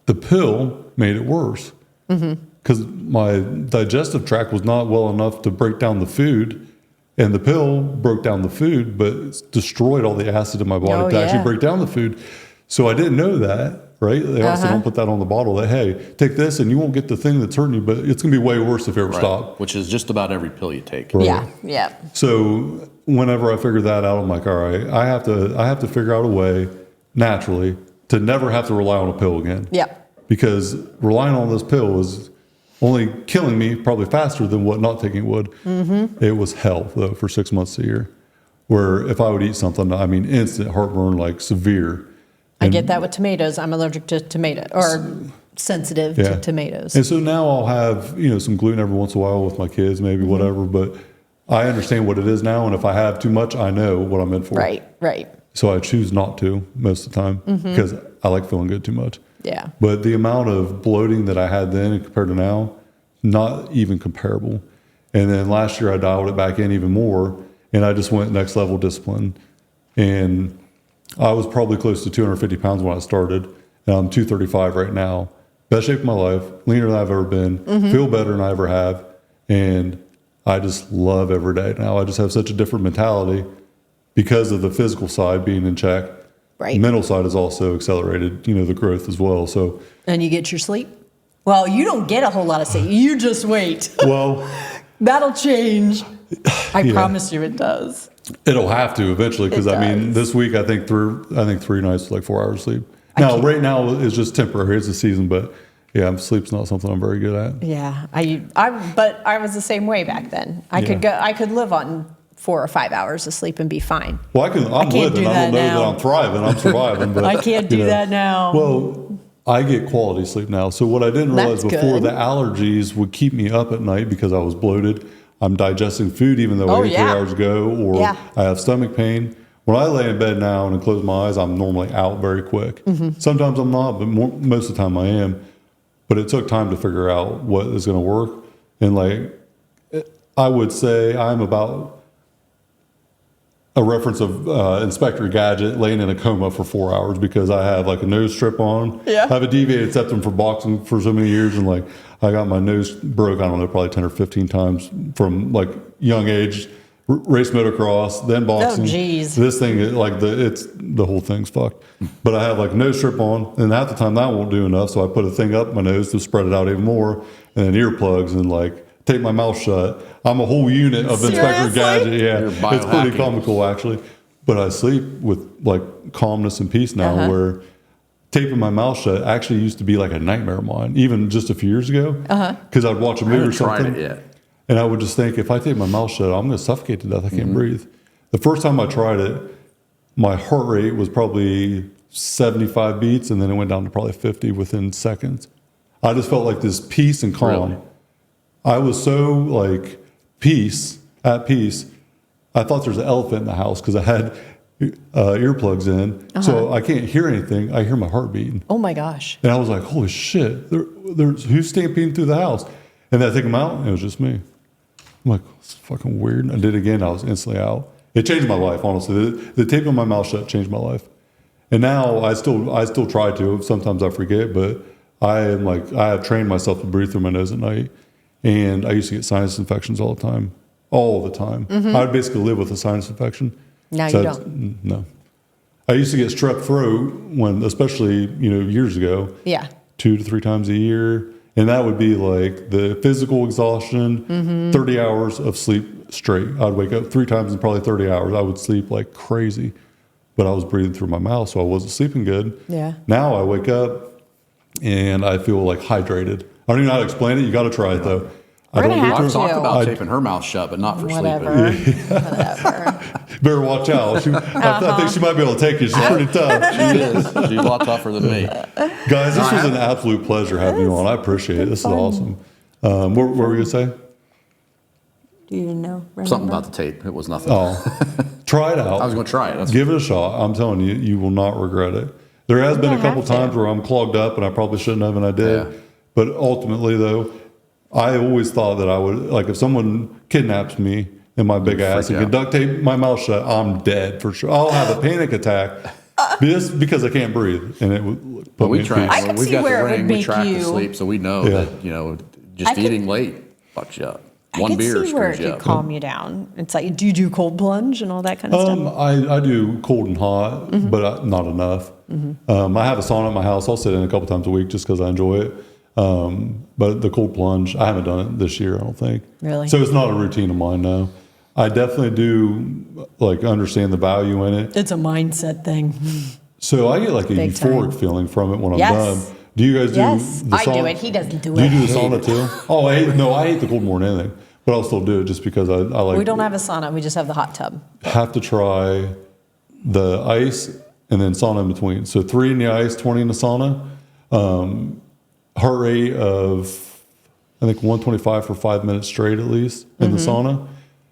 the pill made it worse because my digestive tract was not well enough to break down the food. And the pill broke down the food, but it's destroyed all the acid in my body Oh, to actually yeah. break down the food. So I didn't know that, right? They also don't put that on the bottle that, hey, take this and you won't get the thing that's hurting you, but it's going to be way worse if you ever Right. stop. Which is just about every pill you take. Right. Yeah. Yeah. So whenever I figured that out, I'm like, all right, I have to figure out a way naturally to never have to rely on a pill again. Yeah. Because relying on this pill is only killing me probably faster than what not taking it would. It was hell though for 6 months a year, where if I would eat something, I mean, instant heartburn, like severe. I get that with tomatoes. I'm allergic to tomato or sensitive Yeah. to tomatoes. And so now I'll have, some gluten every once in a while with my kids, maybe whatever, but I understand what it is now. And if I have too much, I know what I'm in for. Right. Right. So I choose not to most of the time because I like feeling good too much. Yeah. But the amount of bloating that I had then compared to now, not even comparable. And then last year I dialed it back in even more and I just went next level discipline. And I was probably close to 250 pounds when I started. And I'm 235 right now. Best shape of my life, leaner than I've ever been, feel better than I ever have. And I just love every day now. I just have such a different mentality. because of the physical side being in check, Right. the mental side has also accelerated, the growth as well. So, And you get your sleep? Well, you don't get a whole lot of sleep. You just wait. well, That'll change. I Yeah. promise you it does. it'll have to eventually because It I mean, does. this week I think 3 nights like 4 hours sleep. Now, right now it's just temporary. It's the season, but yeah, sleep's not something I'm very good at. Yeah, but I was the same way back then. I could live on 4 or 5 hours of sleep and be fine. Well, I'm can't living. do I that don't know now. that I'm thriving. I'm surviving. But I can't do that now. Well, I get quality sleep now. So what I didn't realize That's before, good. the allergies would keep me up at night because I was bloated. I'm digesting food even though Oh, I ate 3 yeah. hours ago, or Yeah. I have stomach pain. When I lay in bed now and close my eyes, I'm normally out very quick. Mm-hmm. Sometimes I'm not, but most of the time I am. But it took time to figure out what is going to work. And I would say I'm about a reference of Inspector Gadget laying in a coma for 4 hours because I have a nose strip on. Yeah. I have a deviated septum for boxing for so many years, and I got my nose broke, I don't know, probably 10 or 15 times from young age, race motocross, then boxing. Oh, geez. This thing, it's the whole thing's fucked. But I have a nose strip on, and half the time that won't do enough, so I put a thing up my nose to spread it out even more, and then earplugs and tape my mouth shut. I'm a whole unit of Inspector Seriously? Gadget. Yeah, You're it's pretty biohacking. comical actually. But I sleep with calmness and peace now. Uh-huh. Where taping my mouth shut actually used to be a nightmare of mine, even just a few years ago. Because I'd watch a I movie or haven't tried something, it yet. and I would just think, if I tape my mouth shut, I'm going to suffocate to death. I can't breathe. The first time I tried it, my heart rate was probably 75 beats, and then it went down to probably 50 within seconds. I just felt this peace and calm. Really? I was so at peace. I thought there's an elephant in the house because I had earplugs in, so I can't hear anything. I hear my heart beating, Oh my gosh. and I was like, "Holy shit! There's who's stampeding through the house?" And then I take them out, and it was just me. I'm like, "It's fucking weird." I did it again. I was instantly out. It changed my life, honestly. The tape on my mouth shut changed my life, and now I still try to. Sometimes I forget, but I have trained myself to breathe through my nose at night. And I used to get sinus infections all the time. I would basically live with a sinus infection. Now you don't. No. I used to get strep throat especially, years ago, Yeah. 2 to 3 times a year. And that would be the physical exhaustion, 30 hours of sleep straight. I'd wake up 3 times in probably 30 hours. I would sleep like crazy, but I was breathing through my mouth, so I wasn't sleeping good. Yeah. Now I wake up and I feel hydrated. I don't even know how to explain it. You got to try it though. We're gonna have I've to. talked about I- taping her mouth shut, but not for Whatever. sleeping. Whatever. Better watch out. I think she might be able to take you. She's pretty tough. She is. She's a lot tougher than me. Guys, this was an absolute pleasure having you on. I appreciate it. This is awesome. What were we going to say? Do you know? Something about the tape. It was nothing. Oh, try it out. I was going to try it. Give it a shot. I'm telling you, you will not regret it. There has been a couple have to. times where I'm clogged up and I probably shouldn't have, and I did. Yeah. But ultimately, though, I always thought that I would, if someone kidnaps me in my big ass and out. can duct tape my mouth shut, I'm dead for sure. I'll have a panic attack just because I can't breathe. And it would put But me we in try. peace. I could We've see got where it the would ring. We make track the you- sleep, so we know Yeah. that just I could- eating late fucks you up. I One can beer see where it screws you could up. calm you down. It's do you do cold plunge and all that kind of stuff? I do cold and hot, but not enough. I have a sauna at my house. I'll sit in a couple times a week just because I enjoy it. But the cold plunge, I haven't done it this year, I don't think. Really? So it's not a routine of mine now. I definitely do understand the value in it. It's a mindset thing. So I get a Big euphoric time. feeling from it when I'm Yes. done. Do you guys do Yes, the I do sauna? it. He doesn't do Do you it. do the sauna too? Oh, I hate the cold more than anything. But I'll still do it just because I like. We don't have a sauna. We just have the hot tub. Have to try the ice and then sauna in between. So 3 in the ice, 20 in the sauna. Heart rate of, I think, 125 for 5 minutes straight at least in the sauna.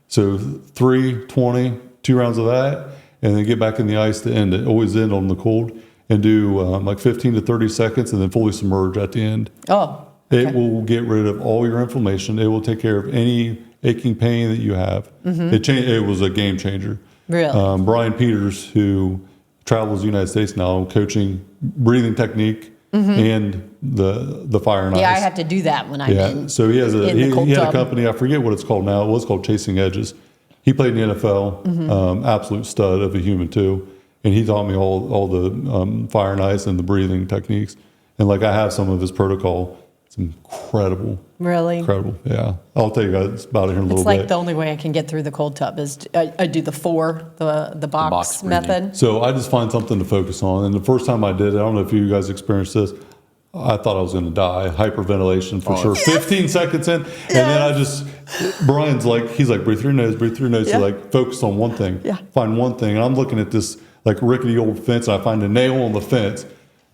So 3, 20, 2 rounds of that, and then get back in the ice to end it. Always end on the cold and do 15 to 30 seconds and then fully submerge at the end. Oh, It will get rid of all your inflammation. It will take care of any aching pain that you have. It was a game changer. Really? Brian Peters, who travels the United States now, coaching breathing technique and the fire and ice. yeah, I have to do that when I'm in. So he has in the cold he had a tub. company. I forget what it's called now. It was called Chasing Edges, He played in the NFL, absolute stud of a human too. And he taught me all the fire and ice and the breathing techniques. And like I have some of his protocol. It's incredible. Really? Incredible. Yeah. I'll tell you guys about it here in a little It's bit. like the only way I can get through the cold tub is I do the box box breathing. method. So I just find something to focus on. And the first time I did it, I don't know if you guys experienced this, I thought I was going to die. Hyperventilation for sure. 15 seconds in. And then I just, Brian's like, he's like, breathe through your nose, breathe through your nose. Yeah. So like focus on one thing. Yeah. Find one thing. And I'm looking at this like rickety old fence and I find a nail on the fence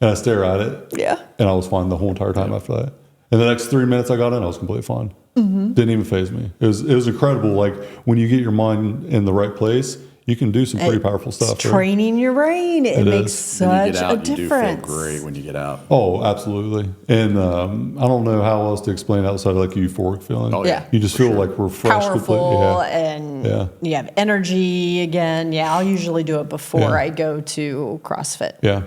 and I stare at it. Yeah. And I was fine the whole entire time after that. And the next 3 minutes I got in, I was completely fine. Didn't even faze me. It was incredible. Like when you get your mind in the right place, you can do some pretty powerful stuff. It's training your brain. It makes is. When you such get out, a you do difference. feel great when you get out. Oh, absolutely. And I don't know how else to explain outside of like a euphoric feeling. Oh, yeah. You just feel like refreshed. Powerful completely. and you have energy again. Yeah, I'll usually do it before I go to CrossFit. Yeah.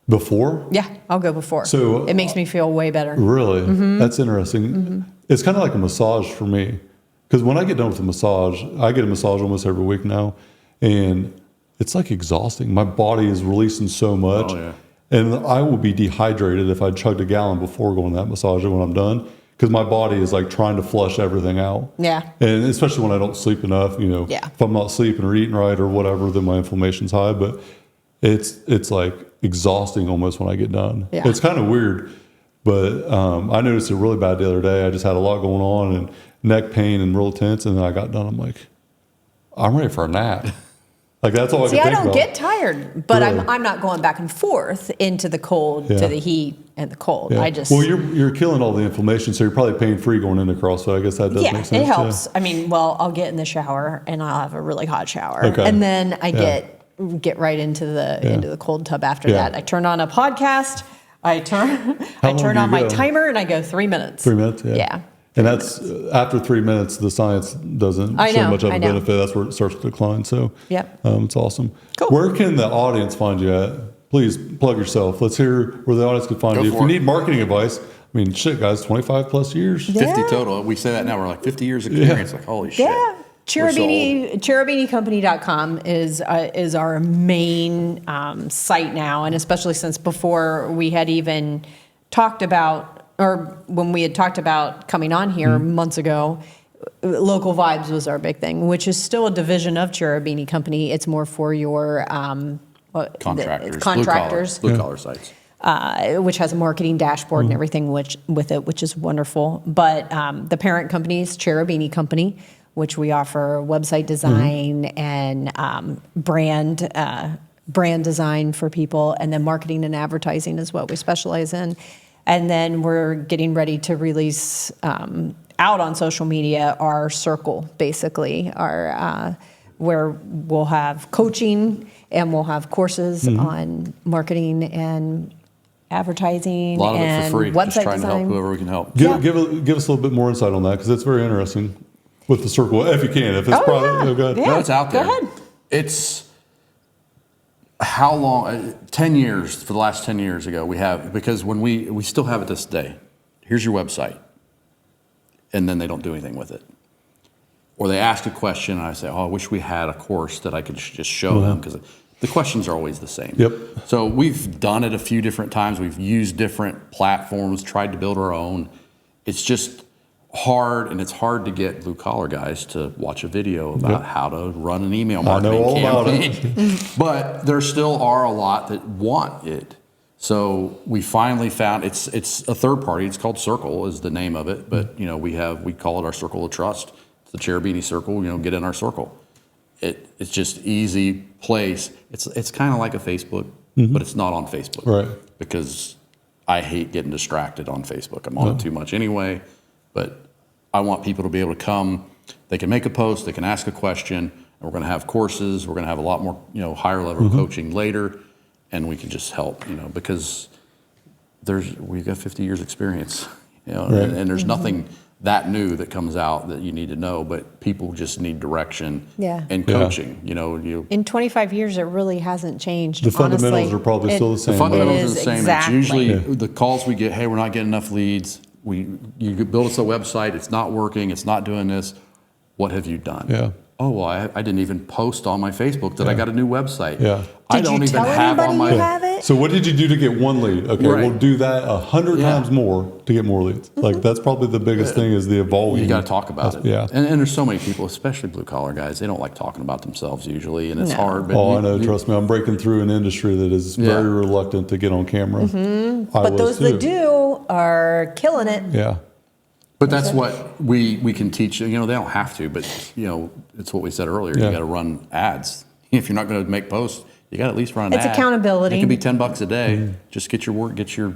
Before? Yeah, I'll go before. So, it makes me feel way better. Really? That's interesting. It's kind of like a massage for me. Because when I get done with a massage, I get a massage almost every week now. And it's like exhausting. My body is releasing so much. Oh, yeah. And I will be dehydrated if I chugged a gallon before going to that massage when I'm done. Because my body is like trying to flush everything out. Yeah. And especially when I don't sleep enough, Yeah. if I'm not sleeping or eating right or whatever, then my inflammation's high. But it's like exhausting almost when I get done. Yeah. It's kind of weird. But I noticed it really bad the other day. I just had a lot going on and neck pain and real tense. And then I got done. I'm like, I'm ready for a nap. Like that's all I See, can I think don't about. get tired, but Really? I'm not going back and forth into the cold Yeah. to the heat and the cold. Yeah. I just Well, you're killing all the inflammation, so you're probably pain free going into CrossFit. I guess that does yeah, make sense. it helps. I mean, well, I'll get in the shower and I'll have a really hot shower, Okay. and then I Yeah. get right into the cold tub after Yeah. that. I turn on a podcast. I turn How long do on you my go? timer and I go 3 minutes. 3 minutes. Yeah. Yeah. And that's after 3 minutes, the science doesn't I show know, much of I a know. benefit. That's where it starts to decline. So Yep. it's awesome. Cool. Where can the audience find you at? Please plug yourself. Let's hear where the audience can find Go you. If for you it. need marketing advice, I mean, shit, guys, 25 plus years. Yeah. 50 total. We say that now. We're like 50 years experience. Like, holy shit. Yeah. We're so old. CherubiniCompany.com is our main site now, and especially since before we had even talked about, or when we had talked about coming on here months ago, Local Vibes was our big thing, which is still a division of Cherubini Company. It's more for your contractors, Blue collar sites. which has a marketing dashboard and everything which is wonderful. But the parent company is Cherubini Company, which we offer website design and brand design for people, and then marketing and advertising is what we specialize in. And then we're getting ready to release out on social media our circle, basically, our where we'll have coaching and we'll have courses on marketing and advertising A lot of it and for free. website Just trying to help design. whoever we can help. Give us a little bit more insight on that because it's very interesting with the circle, if you can. If it's yeah. good. Yeah. No, it's out Go there. ahead. It's how long? 10 years. For the last 10 years ago, we have, because when we still have it this day. Here's your website, and then they don't do anything with it, or they ask a question, and I say, "Oh, I wish we had a course that I could just show them," because the questions are always the same. Yep. So we've done it a few different times. We've used different platforms, tried to build our own. It's just hard, and it's hard to get blue collar guys to watch a video about how to run an email marketing all about campaign. But there still are a lot that want it. So we finally found it's a third party. It's called Circle is the name of it. But we call it our circle of trust. It's the Cherubini Circle. Get in our circle. It's just easy place. It's kind of like a Facebook, but it's not on Facebook. Right. Because I hate getting distracted on Facebook. I'm on it too much anyway. But I want people to be able to come. They can make a post. They can ask a question. And we're going to have courses. We're going to have a lot more, higher level coaching later, and we can just help. Because we've got 50 years experience. And there's nothing that new that comes out that you need to know. But people just need direction and coaching. In 25 years, it really hasn't changed. The fundamentals honestly. are probably still the same. The fundamentals It are is the same. exactly. It's usually the calls we get. Hey, we're not getting enough leads. You build us a website. It's not working. It's not doing this. What have you done? Yeah. oh, well, I didn't even post on my Facebook that I got a new website. Yeah. I Did don't you even tell have anybody on my. you have it? So what did you do to get one lead? Okay, Right. we'll do that 100 Yeah. times more to get more leads. Like that's probably the biggest thing is the evolving. You got to talk about it. Yeah. And there's so many people, especially blue collar guys, they don't like talking about themselves usually, and it's No. hard. But Oh, I know. Trust me, I'm breaking through an industry that is very reluctant to get on camera. But those that do are killing it. Yeah. But that's what we can teach. You know, they don't have to, but you know, it's what we said earlier. Yeah. You got to run ads. If you're not going to make posts, you got to at least run an ad. It's accountability. It could be $10 a day. Just get your work, get your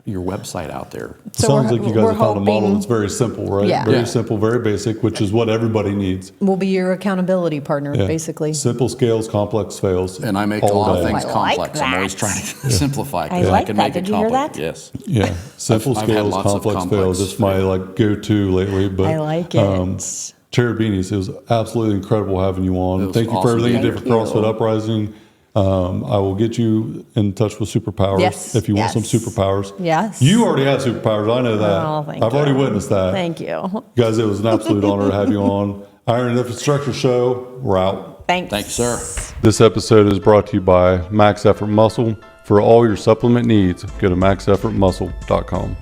website out there. It sounds like you guys we're have found a model hoping that's very simple, right? Yeah. Very Yeah. simple, very basic, which is what everybody needs. we'll be your accountability partner, Yeah. basically. Simple scales, complex fails. And I make a all lot of day. things I like complex. I'm always that. trying to simplify. 'cause I like can that. make Did it you hear complex. that? Yes. Yeah, simple I've had scales, lots of complex complex. fails. It's my like go-to lately. But I like it. Cherubini's, it was absolutely incredible having you on. It was Thank you for awesome everything you being did for here. CrossFit Uprising. I will get you in touch with superpowers Yes, if you want some yes. superpowers. Yes. You already have superpowers. I know that. Oh, thank I've you. already witnessed that. Thank you. Guys, it was an absolute honor to have you on. Iron Infrastructure Show, we're out. Thanks. Thanks, sir. This episode is brought to you by Max Effort Muscle. For all your supplement needs, go to maxeffortmuscle.com.